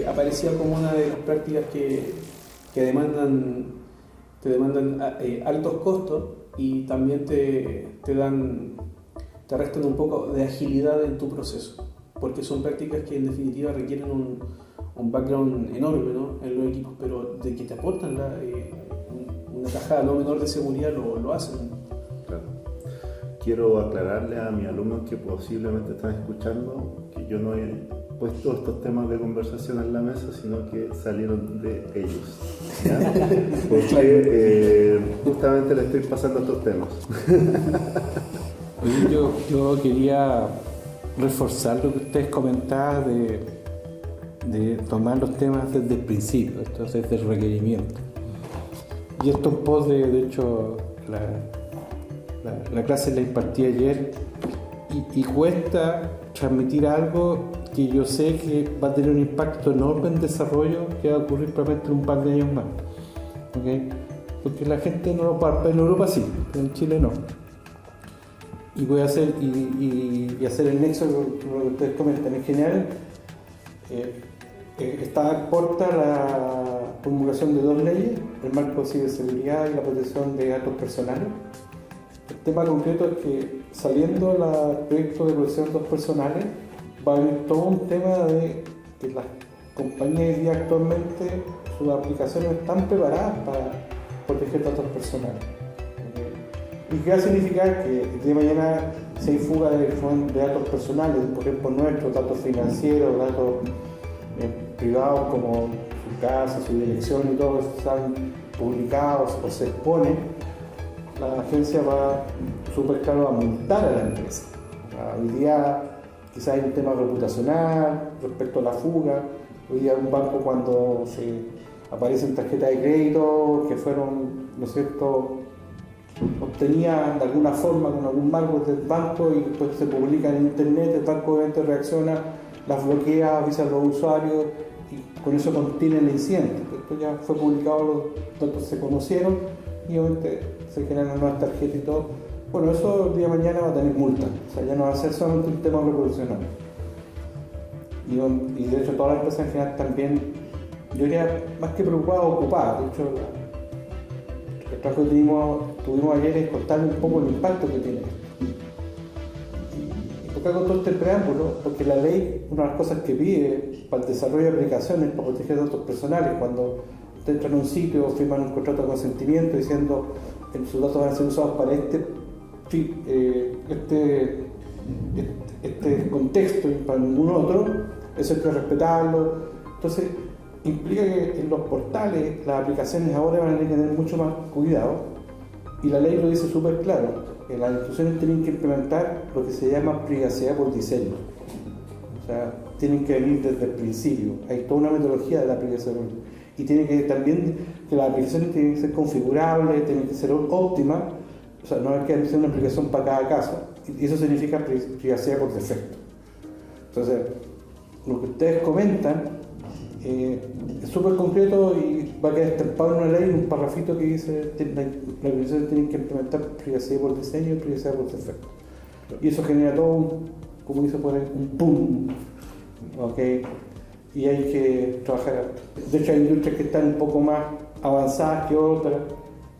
aparecía como una de las prácticas que te demandan altos costos y también te restan un poco de agilidad en tu proceso, porque son prácticas que en definitiva requieren un background enorme, ¿no?, en los equipos, pero de que te aportan una tajada no menor de seguridad lo hacen. Claro. Quiero aclararle a mis alumnos que posiblemente están escuchando que yo no he puesto estos temas de conversación en la mesa, sino que salieron de ellos, ¿ya? Porque justamente le estoy pasando estos temas. Yo quería reforzar lo que ustedes comentaban de tomar los temas desde el principio, esto es desde el requerimiento. Y esto en pos de hecho, la clase la impartí ayer y cuesta transmitir algo que yo sé que va a tener un impacto enorme en desarrollo que va a ocurrir probablemente en un par de años más. ¿Okay? Porque la gente no lo palpa, en Europa sí, pero en Chile no. Y voy a hacer, y hacer el nexo con lo que ustedes comentan. En general, está corta la promulgación de dos leyes, el marco de ciberseguridad y la protección de datos personales. El tema concreto es que saliendo el proyecto de protección de datos personales va a haber todo un tema de que las compañías hoy día actualmente sus aplicaciones están preparadas para proteger datos personales. ¿Y qué va a significar? Que el día de mañana si hay fuga de datos personales, por ejemplo nuestros datos financieros, datos privados como su casa, su dirección y todo, están publicados o se exponen, la agencia va súper claro a multar a la empresa. Hoy día quizás hay un tema reputacional respecto a la fuga. Hoy día un banco, cuando se aparecen tarjetas de crédito que fueron, ¿no es cierto?, obtenían de alguna forma con algún marco del banco y después se publican en internet, el banco obviamente reacciona, las bloquea, avisa a los usuarios y con eso contiene el incidente. Esto ya fue publicado, los datos se conocieron y obviamente se generan nuevas tarjetas y todo. Bueno, eso el día de mañana va a tener multa, o sea, ya no va a ser solamente un tema reputacional. Y de hecho todas las empresas en general también, yo diría, más que preocupadas, ocupadas. De hecho, el trabajo que tuvimos ayer es contarle un poco el impacto que tiene esto. Y qué hago todo este preámbulo? Porque la ley, una de las cosas que pide para el desarrollo de aplicaciones, para proteger datos personales, cuando usted entra en un sitio o firman un contrato de consentimiento diciendo que sus datos van a ser usados para este contexto y para ningún otro, eso hay que respetarlo. Entonces, implica que en los portales las aplicaciones ahora van a tener que tener mucho más cuidado, y la ley lo dice súper claro, que las instituciones tienen que implementar lo que se llama privacidad por diseño. O sea, tienen que venir desde el principio. Hay toda una metodología de la privacidad. Y tiene que también, que las aplicaciones tienen que ser configurables, tienen que ser óptimas. O sea, no hay que hacer una aplicación para cada caso. Y eso significa privacidad por defecto. Entonces, lo que ustedes comentan es súper concreto y va a quedar estampado en una ley, un parrafito que dice que las organizaciones tienen que implementar privacidad por diseño y privacidad por defecto. Y eso genera todo como dice por ahí, un boom, ¿ok? Y hay que trabajar. De hecho, hay industrias que están un poco más avanzadas que otras.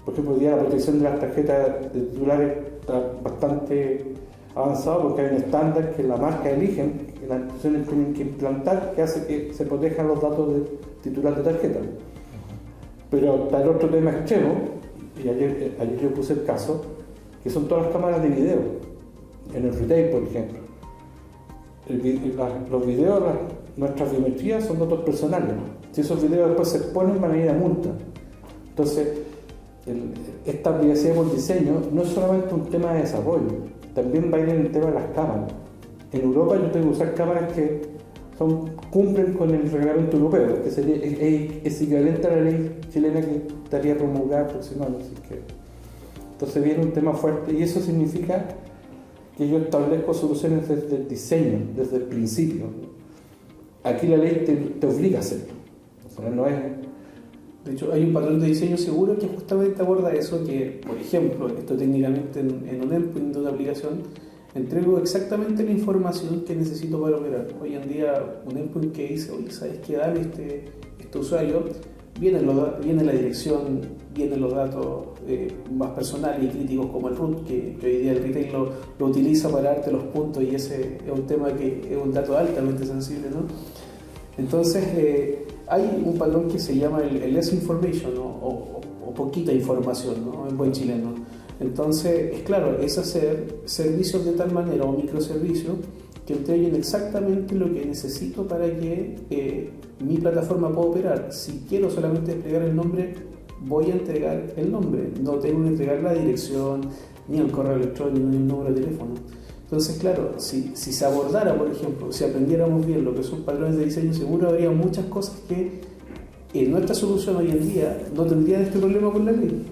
Por ejemplo, hoy día la protección de las tarjetas de titulares está bastante avanzado, porque hay un estándar que la marca eligen, que las instituciones tienen que implantar, que hace que se protejan los datos del titular de tarjeta. Pero está el otro tema extremo, y ayer yo puse el caso, que son todas las cámaras de video, en el retail, por ejemplo. Los videos, nuestras biometrías son datos personales. Si esos videos después se exponen, van a ir a multa. Entonces, esta privacidad por diseño no es solamente un tema de desarrollo, también va a ir en el tema de las cámaras. En Europa yo tengo que usar cámaras que cumplen con el reglamento europeo, que sería, es equivalente a la ley chilena que estaría promulgada próximamente. Entonces viene un tema fuerte, y eso significa que yo establezco soluciones desde el diseño, desde el principio. Aquí la ley te obliga a hacerlo. O sea, no es... De hecho, hay un patrón de diseño seguro que justamente aborda eso, que, por ejemplo, esto técnicamente en un endpoint de una aplicación, entrego exactamente la información que necesito para operar. Hoy en día, un endpoint que dice, oye, ¿sabes qué? Dale este usuario, viene la dirección, vienen los datos más personales y críticos como el root, que hoy día el retail lo utiliza para darte los puntos, y ese es un tema que es un dato altamente sensible, ¿no? Entonces, hay un patrón que se llama el less information, ¿no? o poquita información, ¿no? En buen chileno. Entonces, es claro, es hacer servicios de tal manera, o microservicios, que entreguen exactamente lo que necesito para que mi plataforma pueda operar. Si quiero solamente desplegar el nombre, voy a entregar el nombre, no tengo que entregar la dirección, ni el correo electrónico, ni el número de teléfono. Entonces, claro, si se abordara, por ejemplo, si aprendiéramos bien lo que son patrones de diseño seguro, habría muchas cosas que en nuestra solución hoy en día no tendrían este problema con la ley,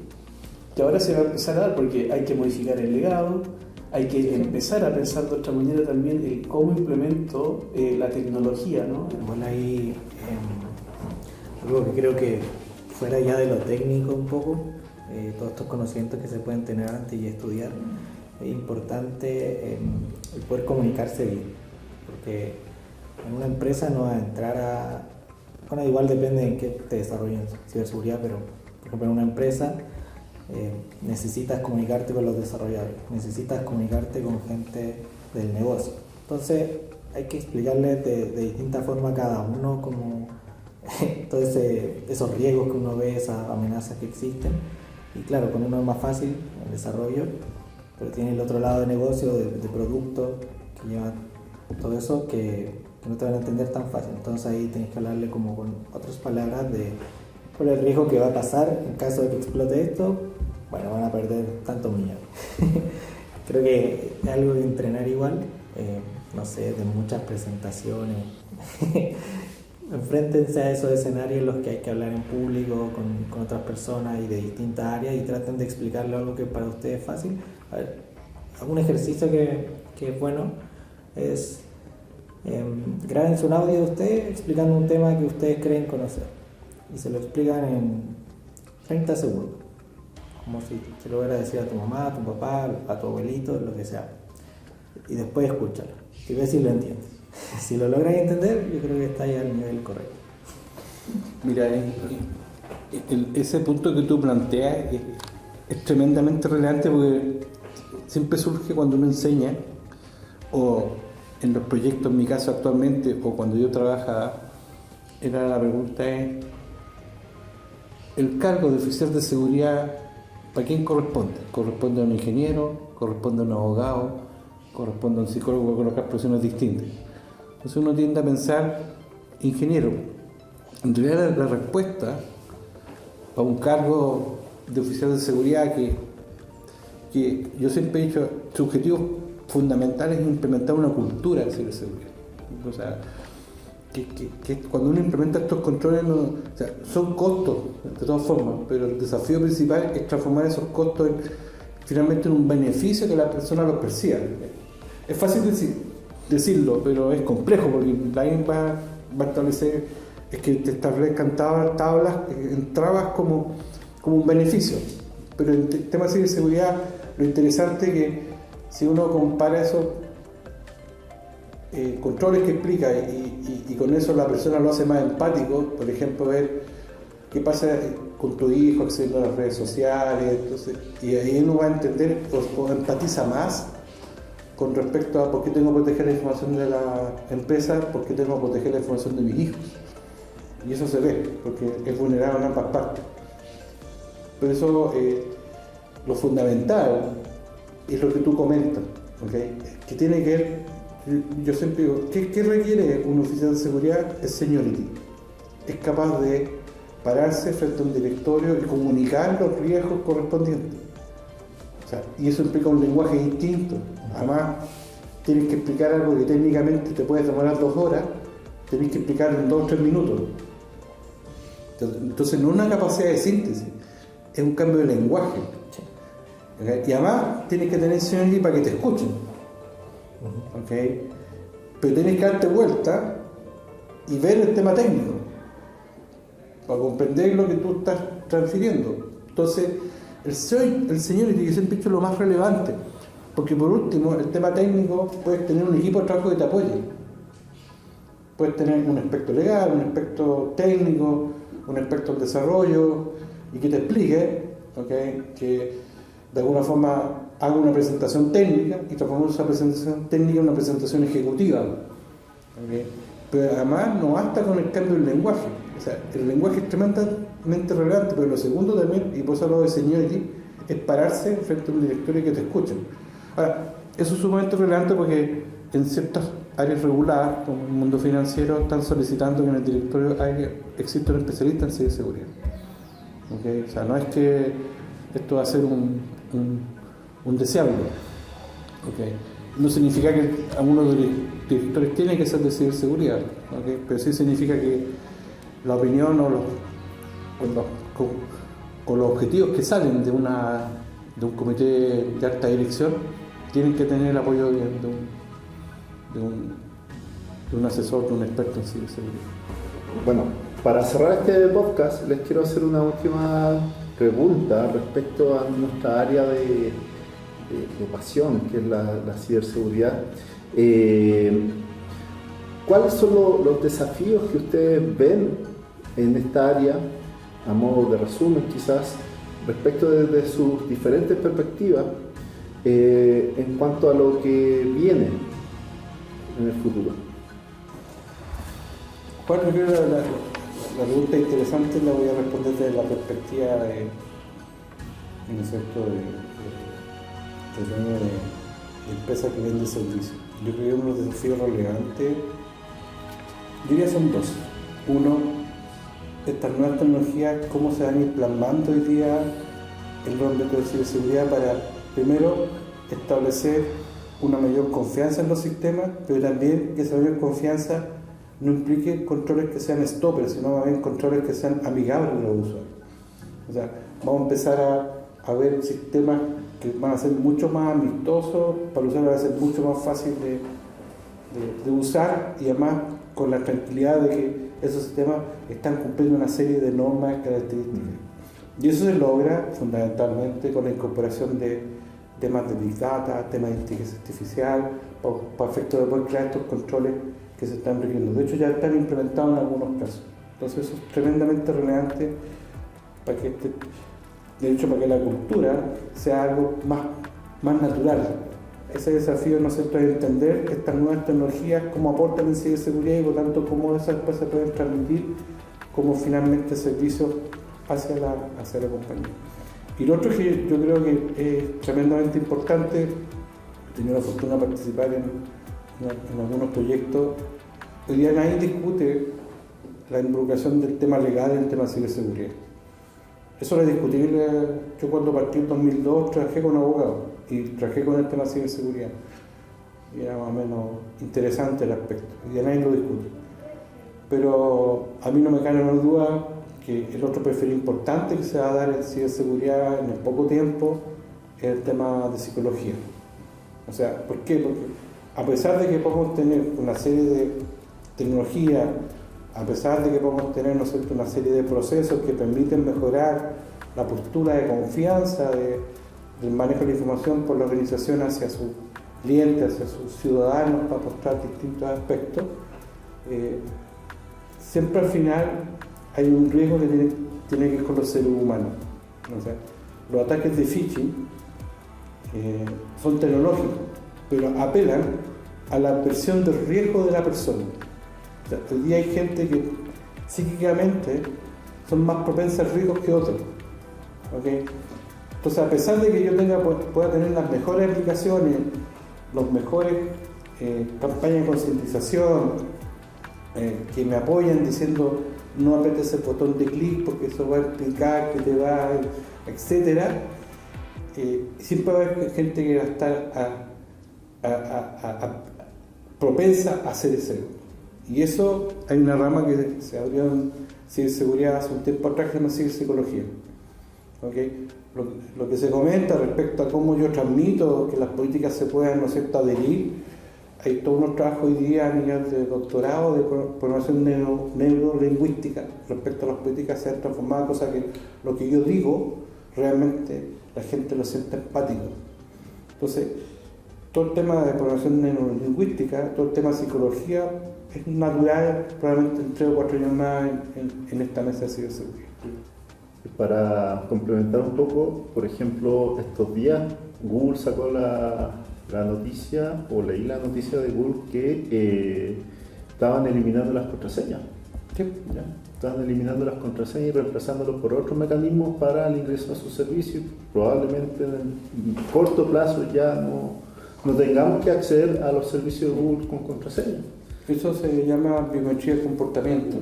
que ahora se va a empezar a dar, porque hay que modificar el legado, hay que empezar a pensar de otra manera también el cómo implemento la tecnología, ¿no? Bueno, ahí algo que creo que fuera ya de lo técnico un poco, todos estos conocimientos que se pueden tener antes y estudiar, es importante el poder comunicarse bien, porque en una empresa no va a entrar a... Bueno, igual depende en qué te desarrollen ciberseguridad, pero por ejemplo en una empresa necesitas comunicarte con los desarrolladores, necesitas comunicarte con gente del negocio. Entonces hay que explicarles de distinta forma a cada uno como todos esos riesgos que uno ve, esas amenazas que existen. Y claro, con uno es más fácil el desarrollo, pero tiene el otro lado de negocio, de producto, que lleva todo eso que no te van a entender tan fácil. Entonces ahí tienes que hablarle como con otras palabras por el riesgo que va a pasar en caso de que explote esto. Bueno, van a perder tantos millones. Creo que es algo de entrenar igual, no sé, de muchas presentaciones. Enfréntense a esos escenarios en los que hay que hablar en público con otras personas y de distintas áreas, y traten de explicarle algo que para ustedes es fácil. A ver, un ejercicio que es bueno es grábense un audio de ustedes explicando un tema que ustedes creen conocer y se lo explican en 30 segundos, como si se lo hubiera a decir a tu mamá, a tu papá, a tu abuelito, lo que sea, y después escúchalo y ves si lo entiendes. Si lo logras entender, yo creo que está ya al nivel correcto. Mira, ese punto que tú planteas es tremendamente relevante, porque siempre surge cuando uno enseña, o en los proyectos, en mi caso actualmente, o cuando yo trabajaba, era la pregunta es, ¿el cargo de oficial de seguridad para quién corresponde? ¿Corresponde a un ingeniero? ¿Corresponde a un abogado? ¿Corresponde a un psicólogo? Colocar profesiones distintas. Entonces uno tiende a pensar, ingeniero. En realidad la respuesta a un cargo de oficial de seguridad que yo siempre he dicho, su objetivo fundamental es implementar una cultura de ciberseguridad. O sea, que cuando uno implementa estos controles, o sea, son costos de todas formas, pero el desafío principal es transformar esos costos finalmente en un beneficio que la persona los perciba. Es fácil decirlo, pero es complejo porque alguien va a establecer, es que te establezcan tablas, trabas como un beneficio. Pero en el tema de ciberseguridad, lo interesante es que si uno compara esos controles que explica y con eso la persona lo hace más empático, por ejemplo, ver qué pasa con tu hijo accediendo a las redes sociales, entonces, y ahí uno va a entender o empatiza más con respecto a por qué tengo que proteger la información de la empresa, por qué tengo que proteger la información de mis hijos. Y eso se ve, porque es vulnerable en ambas partes. Por eso lo fundamental es lo que tú comentas, ¿okay? Que tiene que ver, yo siempre digo, ¿qué requiere un oficial de seguridad? Es seniority. Es capaz de pararse frente a un directorio y comunicar los riesgos correspondientes. O sea, y eso implica un lenguaje distinto. Además, tienes que explicar algo que técnicamente te puede demorar 2 horas, tienes que explicarlo en 2 o 3 minutos. Entonces no es una capacidad de síntesis, es un cambio de lenguaje. ¿Okay? Y además tienes que tener seniority para que te escuchen. ¿Okay? Pero tienes que darte vuelta y ver el tema técnico para comprender lo que tú estás transfiriendo. Entonces, el seniority que siempre he dicho es lo más relevante, porque por último, el tema técnico, puedes tener un equipo de trabajo que te apoye. Puedes tener un experto legal, un experto técnico, un experto en desarrollo, y que te explique, ¿okay? Que de alguna forma haga una presentación técnica y transformamos esa presentación técnica en una presentación ejecutiva. ¿Okay? Pero además no basta con el cambio del lenguaje. O sea, el lenguaje es tremendamente relevante, pero lo segundo también, y por eso hablo de seniority, es pararse frente a un directorio que te escuchen. Ahora, eso es sumamente relevante porque en ciertas áreas reguladas, como el mundo financiero, están solicitando que en el directorio exista un especialista en ciberseguridad. ¿Okay? O sea, no es que esto va a ser un deseable. ¿Okay? No significa que alguno de los directores tiene que ser de ciberseguridad, ¿okay? Pero sí significa que la opinión o los objetivos que salen de un comité de alta dirección tienen que tener el apoyo de un asesor, de un experto en ciberseguridad. Bueno, para cerrar este podcast les quiero hacer una última pregunta respecto a nuestra área de pasión, que es la ciberseguridad. ¿Cuáles son los desafíos que ustedes ven en esta área, a modo de resumen quizás, respecto desde sus diferentes perspectivas, en cuanto a lo que viene en el futuro? Juan, yo creo que la pregunta interesante la voy a responder desde la perspectiva de empresas que venden servicios. Yo creo que uno de los desafíos relevantes, diría son 2. Uno, estas nuevas tecnologías, cómo se van a ir plasmando hoy día el rol de ciberseguridad para, primero, establecer una mayor confianza en los sistemas, pero también que esa mayor confianza no implique controles que sean stoppers, sino más bien controles que sean amigables a los usuarios. O sea, vamos a empezar a ver sistemas que van a ser mucho más amistosos, para el usuario va a ser mucho más fácil de usar, y además con la tranquilidad de que esos sistemas están cumpliendo una serie de normas y características. Y eso se logra fundamentalmente con la incorporación de temas de Big Data, temas de inteligencia artificial, para efecto de poder crear estos controles que se están requiriendo. De hecho, ya están implementados en algunos casos. Entonces, eso es tremendamente relevante para que la cultura sea algo más natural ese desafío nosotros es entender estas nuevas tecnologías, cómo aportan en ciberseguridad y por tanto cómo esas después se pueden transmitir como finalmente servicios hacia la compañía. Y lo otro que yo creo que es tremendamente importante, he tenido la fortuna de participar en algunos proyectos, hoy día nadie discute la involucración del tema legal en el tema de ciberseguridad. Eso era discutible. Yo cuando partí en 2002 trabajé con abogados y trabajé con el tema de ciberseguridad. Y era más o menos interesante el aspecto. Y ya nadie lo discute. Pero a mí no me cabe la menor duda que el otro perfil importante que se va a dar en ciberseguridad en el poco tiempo es el tema de psicología. O sea, ¿por qué? Porque a pesar de que podemos tener una serie de tecnologías, a pesar de que podemos tener, ¿no es cierto?, una serie de procesos que permiten mejorar la postura de confianza del manejo de la información por la organización hacia sus clientes, hacia sus ciudadanos, para mostrar distintos aspectos, siempre al final hay un riesgo que tiene que ver con los seres humanos. O sea, los ataques de phishing son tecnológicos, pero apelan a la adversión del riesgo de la persona. O sea, hoy día hay gente que psíquicamente son más propensas a riesgos que otros. ¿Okay? Entonces, a pesar de que yo pueda tener las mejores aplicaciones, los mejores campañas de concientización que me apoyan diciendo no apretes el botón de clic porque eso va a implicar que te va, etcétera, siempre va a haber gente que va a estar propensa a hacer ese. Y eso, hay una rama que se abrió en ciberseguridad hace un tiempo atrás que se llama ciberpsicología. ¿Okay? Lo que se comenta respecto a cómo yo transmito que las políticas se puedan, ¿no es cierto?, adherir. Hay todos unos trabajos hoy día a nivel de doctorado de programación neurolingüística respecto a las políticas se han transformado, cosa que lo que yo digo realmente la gente lo siente empático. Entonces, todo el tema de programación neurolingüística, todo el tema de psicología es natural, probablemente en 3 o 4 años más en esta mesa de ciberseguridad. Para complementar un poco, por ejemplo, estos días Google sacó la noticia, o leí la noticia de Google que estaban eliminando las contraseñas. ¿Sí? ¿Ya? Estaban eliminando las contraseñas y reemplazándolos por otros mecanismos para el ingreso a sus servicios. Probablemente en el corto plazo ya no tengamos que acceder a los servicios de Google con contraseña. Eso se llama biometría de comportamiento.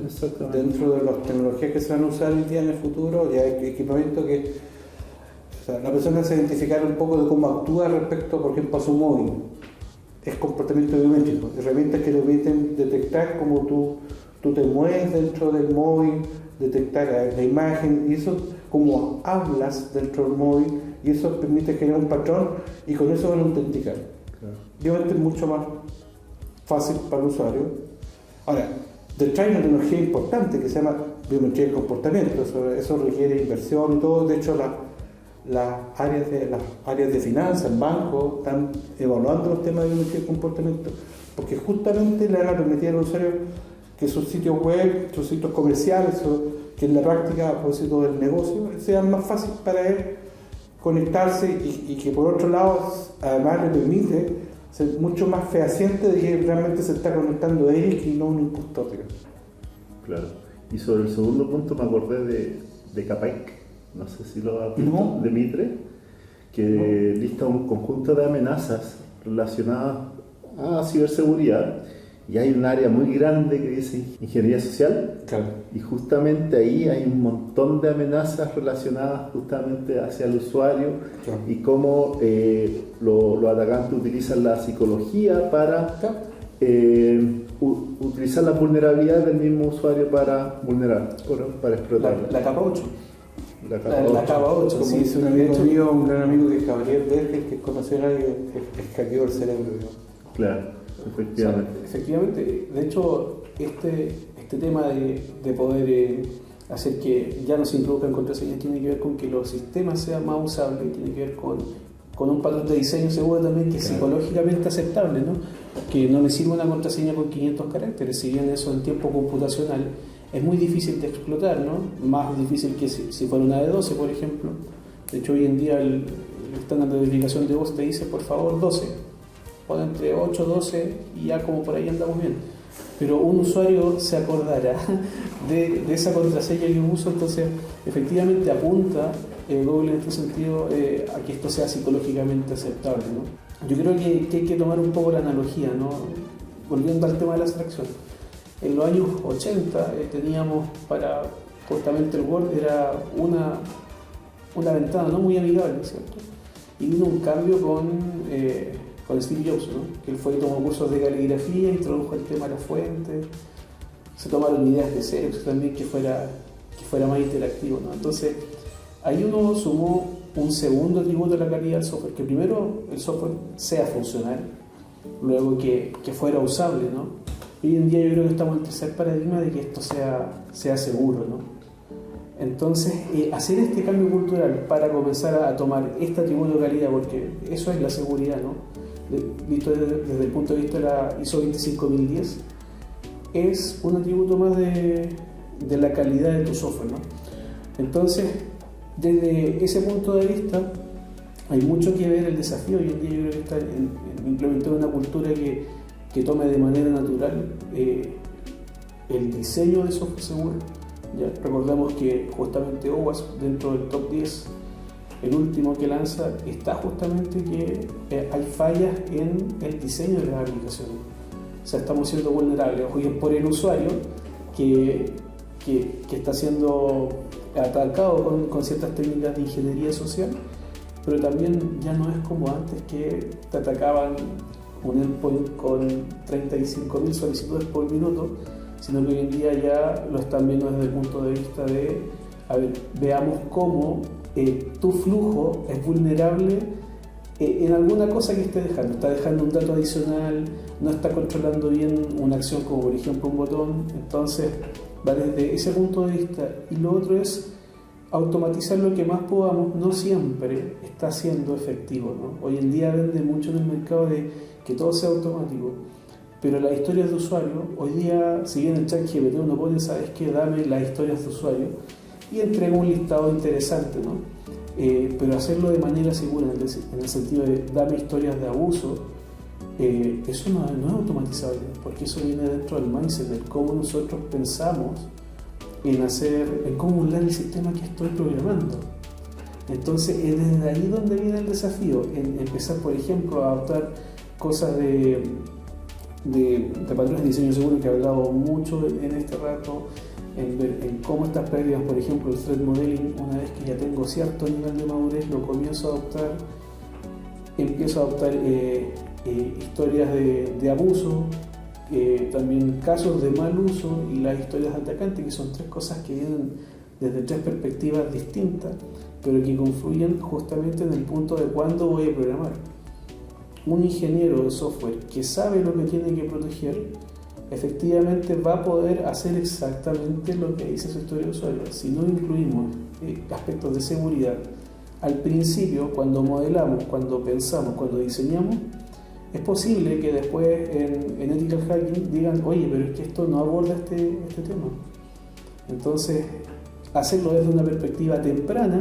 Dentro de las tecnologías que se van a usar hoy día en el futuro, ya hay equipamiento que la persona se identificar un poco de cómo actúa respecto, por ejemplo, a su móvil. Es comportamiento biométrico, herramientas que le permiten detectar cómo tú te mueves dentro del móvil, detectar la imagen, y eso, cómo hablas dentro del móvil, y eso permite generar un patrón, y con eso van a autenticar. Claro. Obviamente es mucho más fácil para el usuario. Ahora, detrás hay una tecnología importante que se llama biometría del comportamiento. Eso requiere inversión y todo. De hecho, las áreas de finanzas, bancos, están evaluando los temas de biometría del comportamiento porque justamente le van a permitir al usuario que sus sitios web, sus sitios comerciales, que en la práctica, a propósito del negocio, sean más fáciles para él conectarse y que por otro lado, además le permite ser mucho más fehaciente de que realmente se está conectando a él y no un impostor. Claro. Y sobre el segundo punto me acordé de Capaic, no sé si lo has visto, de Mitre, que lista un conjunto de amenazas relacionadas a ciberseguridad, y hay un área muy grande que dice ingeniería social, claro. Y justamente ahí hay un montón de amenazas relacionadas justamente hacia el usuario, claro. Y cómo los atacantes utilizan la psicología para utilizar la vulnerabilidad del mismo usuario para vulnerar, para explotar. La capa 8. La capa 8, como dice un amigo mío, un gran amigo que es Gabriel Berger, que conoció a alguien que hackeó el cerebro. Claro. Efectivamente. O sea, efectivamente, de hecho, este tema de poder hacer que ya no se introduzcan contraseñas tiene que ver con que los sistemas sean más usables, y tiene que ver con un patrón de diseño seguro también que es psicológicamente aceptable, ¿no? Que no me sirve una contraseña con 500 caracteres, si bien eso en tiempo computacional es muy difícil de explotar, ¿no? Más difícil que si fuera una de 12, por ejemplo. De hecho, hoy en día el estándar de verificación de voz te dice, por favor, 12. pone entre 8 12 y ya como por ahí andamos bien. Pero un usuario se acordará de esa contraseña que uso, entonces efectivamente apunta Google en este sentido a que esto sea psicológicamente aceptable, ¿no? Yo creo que hay que tomar un poco la analogía, ¿no? Volviendo al tema de la abstracción. En los años 80 teníamos para justamente el Word, era una ventana no muy amigable, ¿cierto? Y vino un cambio con Steve Jobs, ¿no? Que él fue y tomó cursos de caligrafía, introdujo el tema de las fuentes, se tomaron ideas de Xerox también que fuera más interactivo, ¿no? Entonces, ahí uno sumó un segundo atributo de la calidad del software, que primero el software sea funcional, luego que fuera usable, ¿no? Hoy en día yo creo que estamos en el tercer paradigma de que esto sea seguro, ¿no? Entonces, hacer este cambio cultural para comenzar a tomar este atributo de calidad, porque eso es la seguridad, ¿no? Visto desde el punto de vista de la ISO 25010, es un atributo más de la calidad de tu software, ¿no? Entonces, desde ese punto de vista, hay mucho que ver el desafío. Hoy en día yo creo que está en implementar una cultura que tome de manera natural el diseño de software seguro. Ya recordemos que justamente OWASP, dentro del top 10, el último que lanza, está justamente que hay fallas en el diseño de las aplicaciones. O sea, estamos siendo vulnerables, hoy es por el usuario que está siendo atacado con ciertas técnicas de ingeniería social, pero también ya no es como antes que te atacaban un endpoint con 35.000 solicitudes por minuto, sino que hoy en día ya lo están viendo desde el punto de vista de, veamos cómo tu flujo es vulnerable en alguna cosa que esté dejando. Está dejando un dato adicional, no está controlando bien una acción como por ejemplo un botón. Entonces va desde ese punto de vista. Y lo otro es automatizar lo que más podamos. No siempre está siendo efectivo, ¿no? Hoy en día vende mucho en el mercado de que todo sea automático, pero las historias de usuario, hoy día, si bien en ChatGPT uno pone, ¿sabes qué? Dame las historias de usuario y entrega un listado interesante, ¿no? Pero hacerlo de manera segura, en el sentido de dame historias de abuso, eso no es automatizable, porque eso viene dentro del mindset, de cómo nosotros pensamos en cómo burlar el sistema que estoy programando. Entonces es desde ahí donde viene el desafío, en empezar, por ejemplo, a adaptar cosas de patrones de diseño seguro que he hablado mucho en este rato, en cómo estas prácticas, por ejemplo, el threat modeling, una vez que ya tengo cierto nivel de madurez, lo comienzo a adoptar, empiezo a adoptar historias de abuso, también casos de mal uso y las historias de atacante, que son tres cosas que vienen desde tres perspectivas distintas, pero que confluyen justamente en el punto de cuándo voy a programar. Un ingeniero de software que sabe lo que tiene que proteger, efectivamente va a poder hacer exactamente lo que dice su historia de usuario. Si no incluimos aspectos de seguridad al principio, cuando modelamos, cuando pensamos, cuando diseñamos, es posible que después en ethical hacking digan, oye, pero es que esto no aborda este tema. Entonces, hacerlo desde una perspectiva temprana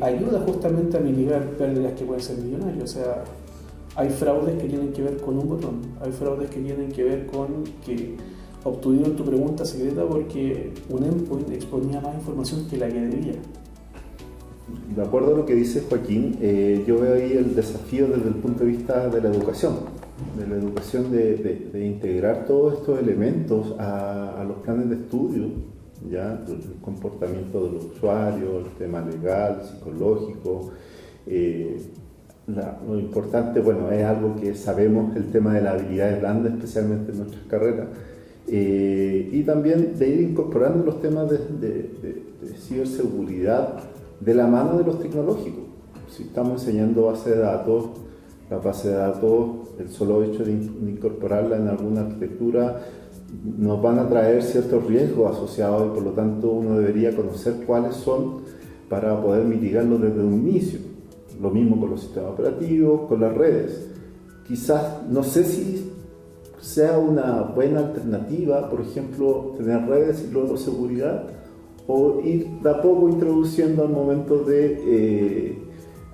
ayuda justamente a mitigar pérdidas que pueden ser millonarias. O sea, hay fraudes que tienen que ver con un botón, hay fraudes que tienen que ver con que obtuvieron tu pregunta secreta porque un endpoint exponía más información que la que debía. De acuerdo a lo que dice Joaquín, yo veo ahí el desafío desde el punto de vista de la educación, de integrar todos estos elementos a los planes de estudio, ya el comportamiento de los usuarios, el tema legal, psicológico. Lo importante, bueno, es algo que sabemos, el tema de las habilidades blandas, especialmente en nuestras carreras, y también de ir incorporando los temas de ciberseguridad de la mano de los tecnológicos. Si estamos enseñando base de datos, la base de datos, el solo hecho de incorporarla en alguna arquitectura nos van a traer ciertos riesgos asociados y por lo tanto uno debería conocer cuáles son para poder mitigarlo desde un inicio. Lo mismo con los sistemas operativos, con las redes. Quizás, no sé si sea una buena alternativa, por ejemplo, tener redes y luego seguridad, o ir de a poco introduciendo al momento de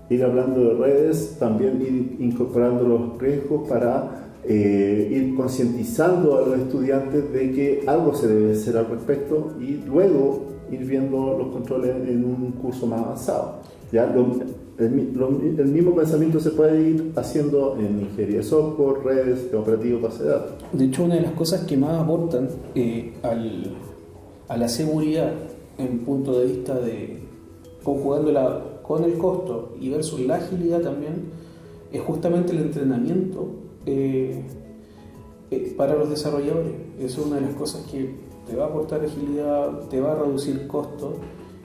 ir hablando de redes, también ir incorporando los riesgos para ir concientizando a los estudiantes de que algo se debe hacer al respecto y luego ir viendo los controles en un curso más avanzado. ¿Ya? El mismo pensamiento se puede ir haciendo en ingeniería de software, redes, operativo, base de datos. De hecho, una de las cosas que más aportan a la seguridad en punto de vista de conjugándola con el costo y versus la agilidad también es justamente el entrenamiento para los desarrolladores. Eso es una de las cosas que te va a aportar agilidad, te va a reducir costos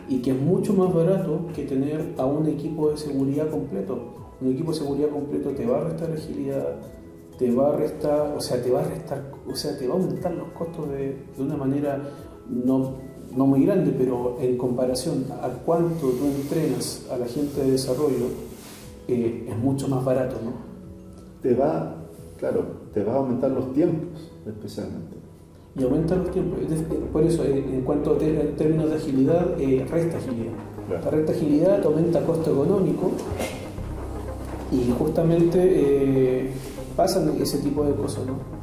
y que es mucho más barato que tener a un equipo de seguridad completo. Un equipo de seguridad completo te va a restar agilidad, te va a aumentar los costos de una manera no muy grande, pero en comparación a cuánto tú entrenas a la gente de desarrollo, es mucho más barato, ¿no? Te va a aumentar los tiempos, especialmente. Y aumenta los tiempos. Por eso, en cuanto a términos de agilidad, resta agilidad. Claro. La resta agilidad te aumenta costo económico y justamente pasan ese tipo de cosas, ¿no?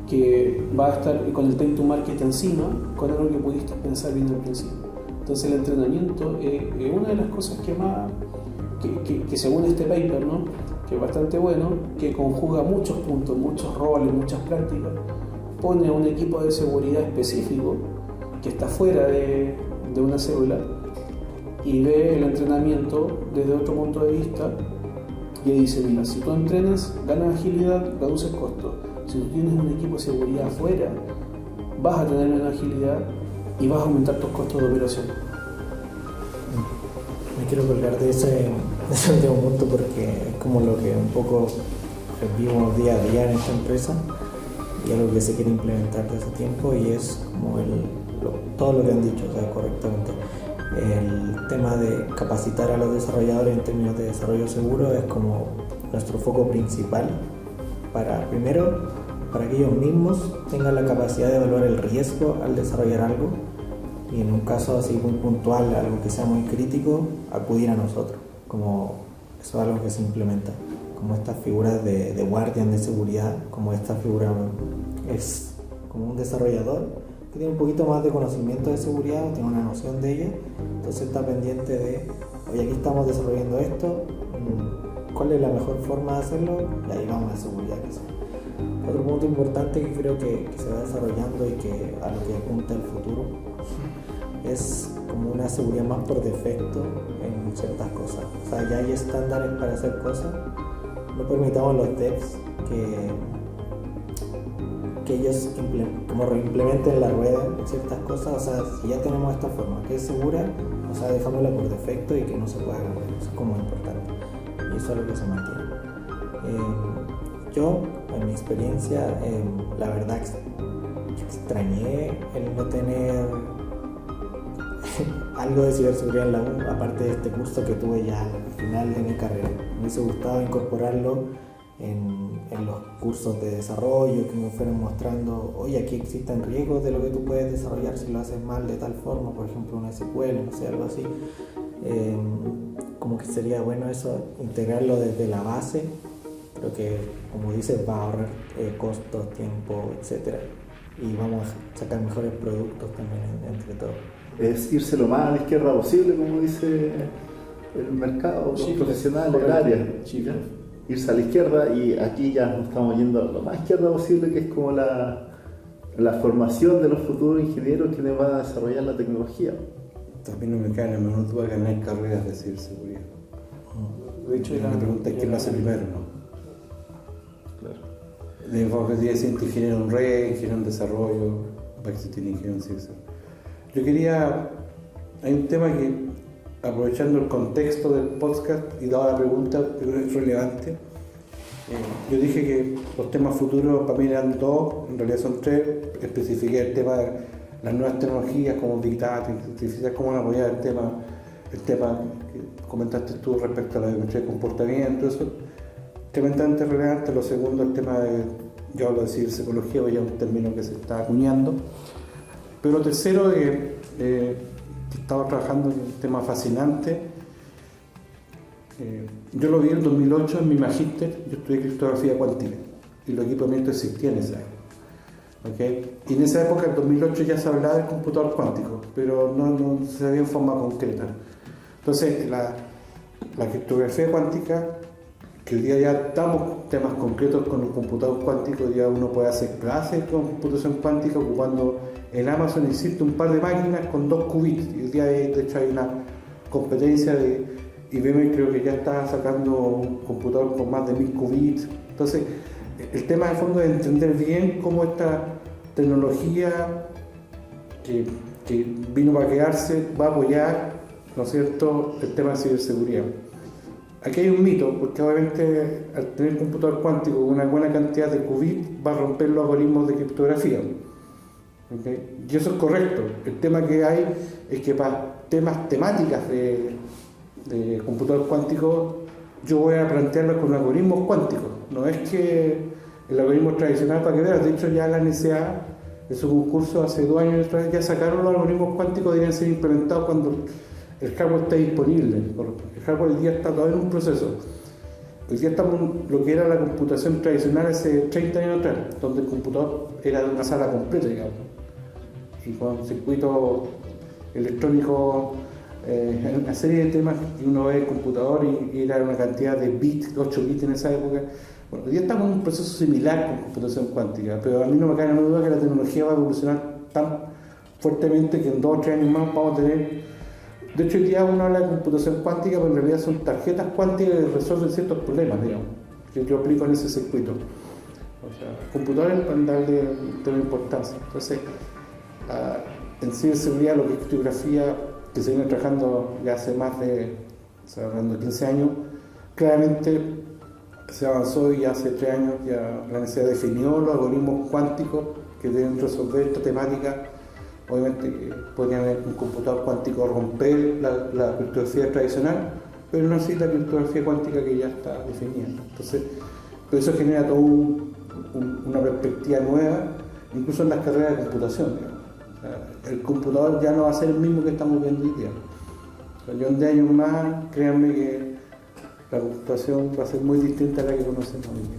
Que va a estar con el time to market encima, con algo que pudiste pensar bien al principio. Entonces el entrenamiento es una de las cosas que más, que según este paper, ¿no? Que es bastante bueno, que conjuga muchos puntos, muchos roles, muchas prácticas, pone a un equipo de seguridad específico que está fuera de una célula y ve el entrenamiento desde otro punto de vista y dice, mira, si tú entrenas, ganas agilidad, reduces costos. Si tú tienes un equipo de seguridad afuera, vas a tener menos agilidad y vas a aumentar tus costos de operación. Me quiero colgar de ese último punto porque es como lo que un poco vivimos día a día en esta empresa y algo que se quiere implementar desde hace tiempo y es como todo lo que han dicho, o sea, correctamente. El tema de capacitar a los desarrolladores en términos de desarrollo seguro es como nuestro foco principal para que ellos mismos tengan la capacidad de evaluar el riesgo al desarrollar algo y en un caso así muy puntual, algo que sea muy crítico, acudir a nosotros, como eso es algo que se implementa, como estas figuras de guardián de seguridad, como esta figura es como un desarrollador que tiene un poquito más de conocimiento de seguridad o tiene una noción de ella, entonces está pendiente de, oye, aquí estamos desarrollando esto, ¿cuál es la mejor forma de hacerlo? Y ahí vamos a seguridad que sea. Otro punto importante que creo que se va desarrollando y que a lo que apunta el futuro es como una seguridad más por defecto en ciertas cosas. O sea, ya hay estándares para hacer cosas. No permitamos a los devs que ellos como reimplementen la rueda en ciertas cosas. O sea, si ya tenemos esta forma que es segura, o sea, dejámosla por defecto y que no se pueda cambiar. Eso es como importante. Y eso es lo que se mantiene. Yo, en mi experiencia, la verdad extrañé el no tener algo de ciberseguridad en la U, aparte de este curso que tuve ya al final de mi carrera. Me hubiese gustado incorporarlo en los cursos de desarrollo, que me fueran mostrando, oye, aquí existen riesgos de lo que tú puedes desarrollar si lo haces mal de tal forma, por ejemplo una SQL, no sé, algo así. Como que sería bueno eso, integrarlo desde la base. Creo que, como dices, va a ahorrar costos, tiempo, etc. Y vamos a sacar mejores productos también entre todos. Es irse lo más a la izquierda posible, como dice el mercado, los profesionales del área. Irse a la izquierda, y aquí ya nos estamos yendo a lo más izquierda posible, que es como la formación de los futuros ingenieros que van a desarrollar la tecnología. También no me cae la menor duda ganar carreras de ciberseguridad. De hecho, la pregunta es quién lo hace primero, ¿no? De día siguiente ingeniero en red, ingeniero en desarrollo, para que se tiene ingeniero en ciberseguridad. Yo quería, hay un tema que, aprovechando el contexto del podcast y dada la pregunta, creo que es relevante. Yo dije que los temas futuros para mí eran dos, en realidad son tres. Especifiqué el tema de las nuevas tecnologías como Big Data, artificial, cómo apoyar el tema que comentaste tú respecto a la biometría de comportamiento, eso tremendamente relevante. Lo segundo, el tema de, yo hablo de ciberpsicología, ya un término que se está acuñando. Pero lo tercero, que estaba trabajando en un tema fascinante, Yo lo vi en 2008 en mi magíster, yo estudié criptografía cuántica y los equipamientos existían en esa época. ¿Okay? Y en esa época, en 2008, ya se hablaba del computador cuántico, pero no se sabía en forma concreta. Entonces, la criptografía cuántica, que hoy día ya estamos temas concretos con el computador cuántico, hoy día uno puede hacer clases con computación cuántica ocupando en Amazon existe un par de máquinas con 2 qubits, y hoy día de hecho hay una competencia de IBM, creo que ya está sacando un computador con más de 1000 qubits. Entonces, el tema de fondo es entender bien cómo esta tecnología que vino para quedarse va a apoyar, ¿no es cierto?, el tema de ciberseguridad. Aquí hay un mito, porque obviamente al tener computador cuántico con una buena cantidad de qubits va a romper los algoritmos de criptografía. ¿Okay? Y eso es correcto. El tema que hay es que para temáticas de computador cuántico yo voy a plantearlo con algoritmos cuánticos. No es que el algoritmo tradicional, para que veas, de hecho ya la NSA en su concurso hace 2 años atrás ya sacaron los algoritmos cuánticos, deberían ser implementados cuando el hardware está disponible. El hardware hoy día está todavía en un proceso. Hoy día estamos en lo que era la computación tradicional hace 30 años atrás, donde el computador era de una sala completa, digamos, y con circuitos electrónicos, una serie de temas que uno ve en el computador y era una cantidad de bits, 8 bits en esa época. Bueno, hoy día estamos en un proceso similar con computación cuántica, pero a mí no me cabe ninguna duda que la tecnología va a evolucionar tan fuertemente que en 2 o 3 años más vamos a tener. De hecho, hoy día uno habla de computación cuántica, pero en realidad son tarjetas cuánticas que resuelven ciertos problemas, digamos, que yo aplico en ese circuito. O sea, computadores van a darle un tema de importancia. Entonces, en ciberseguridad, lo que es criptografía, que se viene trabajando ya hace más de, hablando de 15 años, claramente se avanzó y hace 3 años ya la NSA definió los algoritmos cuánticos que deben resolver esta temática. Obviamente podrían haber un computador cuántico romper la criptografía tradicional, pero no así la criptografía cuántica que ya está definida. Entonces, pero eso genera toda una perspectiva nueva, incluso en las carreras de computación. O sea, el computador ya no va a ser el mismo que estamos viendo hoy día. O sea, yo en 10 años más, créanme que la computación va a ser muy distinta a la que conocemos hoy día.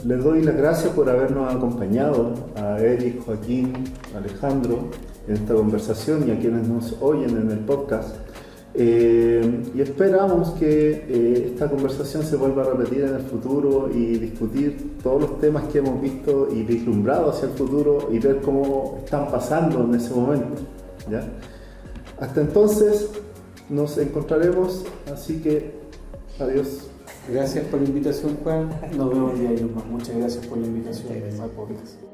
Les doy las gracias por habernos acompañado a Eric, Joaquín, Alejandro en esta conversación y a quienes nos oyen en el podcast. Y esperamos que esta conversación se vuelva a repetir en el futuro y discutir todos los temas que hemos visto y vislumbrado hacia el futuro y ver cómo están pasando en ese momento, ¿ya? Hasta entonces nos encontraremos, así que adiós. Gracias por la invitación, Juan. Nos vemos el día de hoy más. Muchas gracias por la invitación al podcast.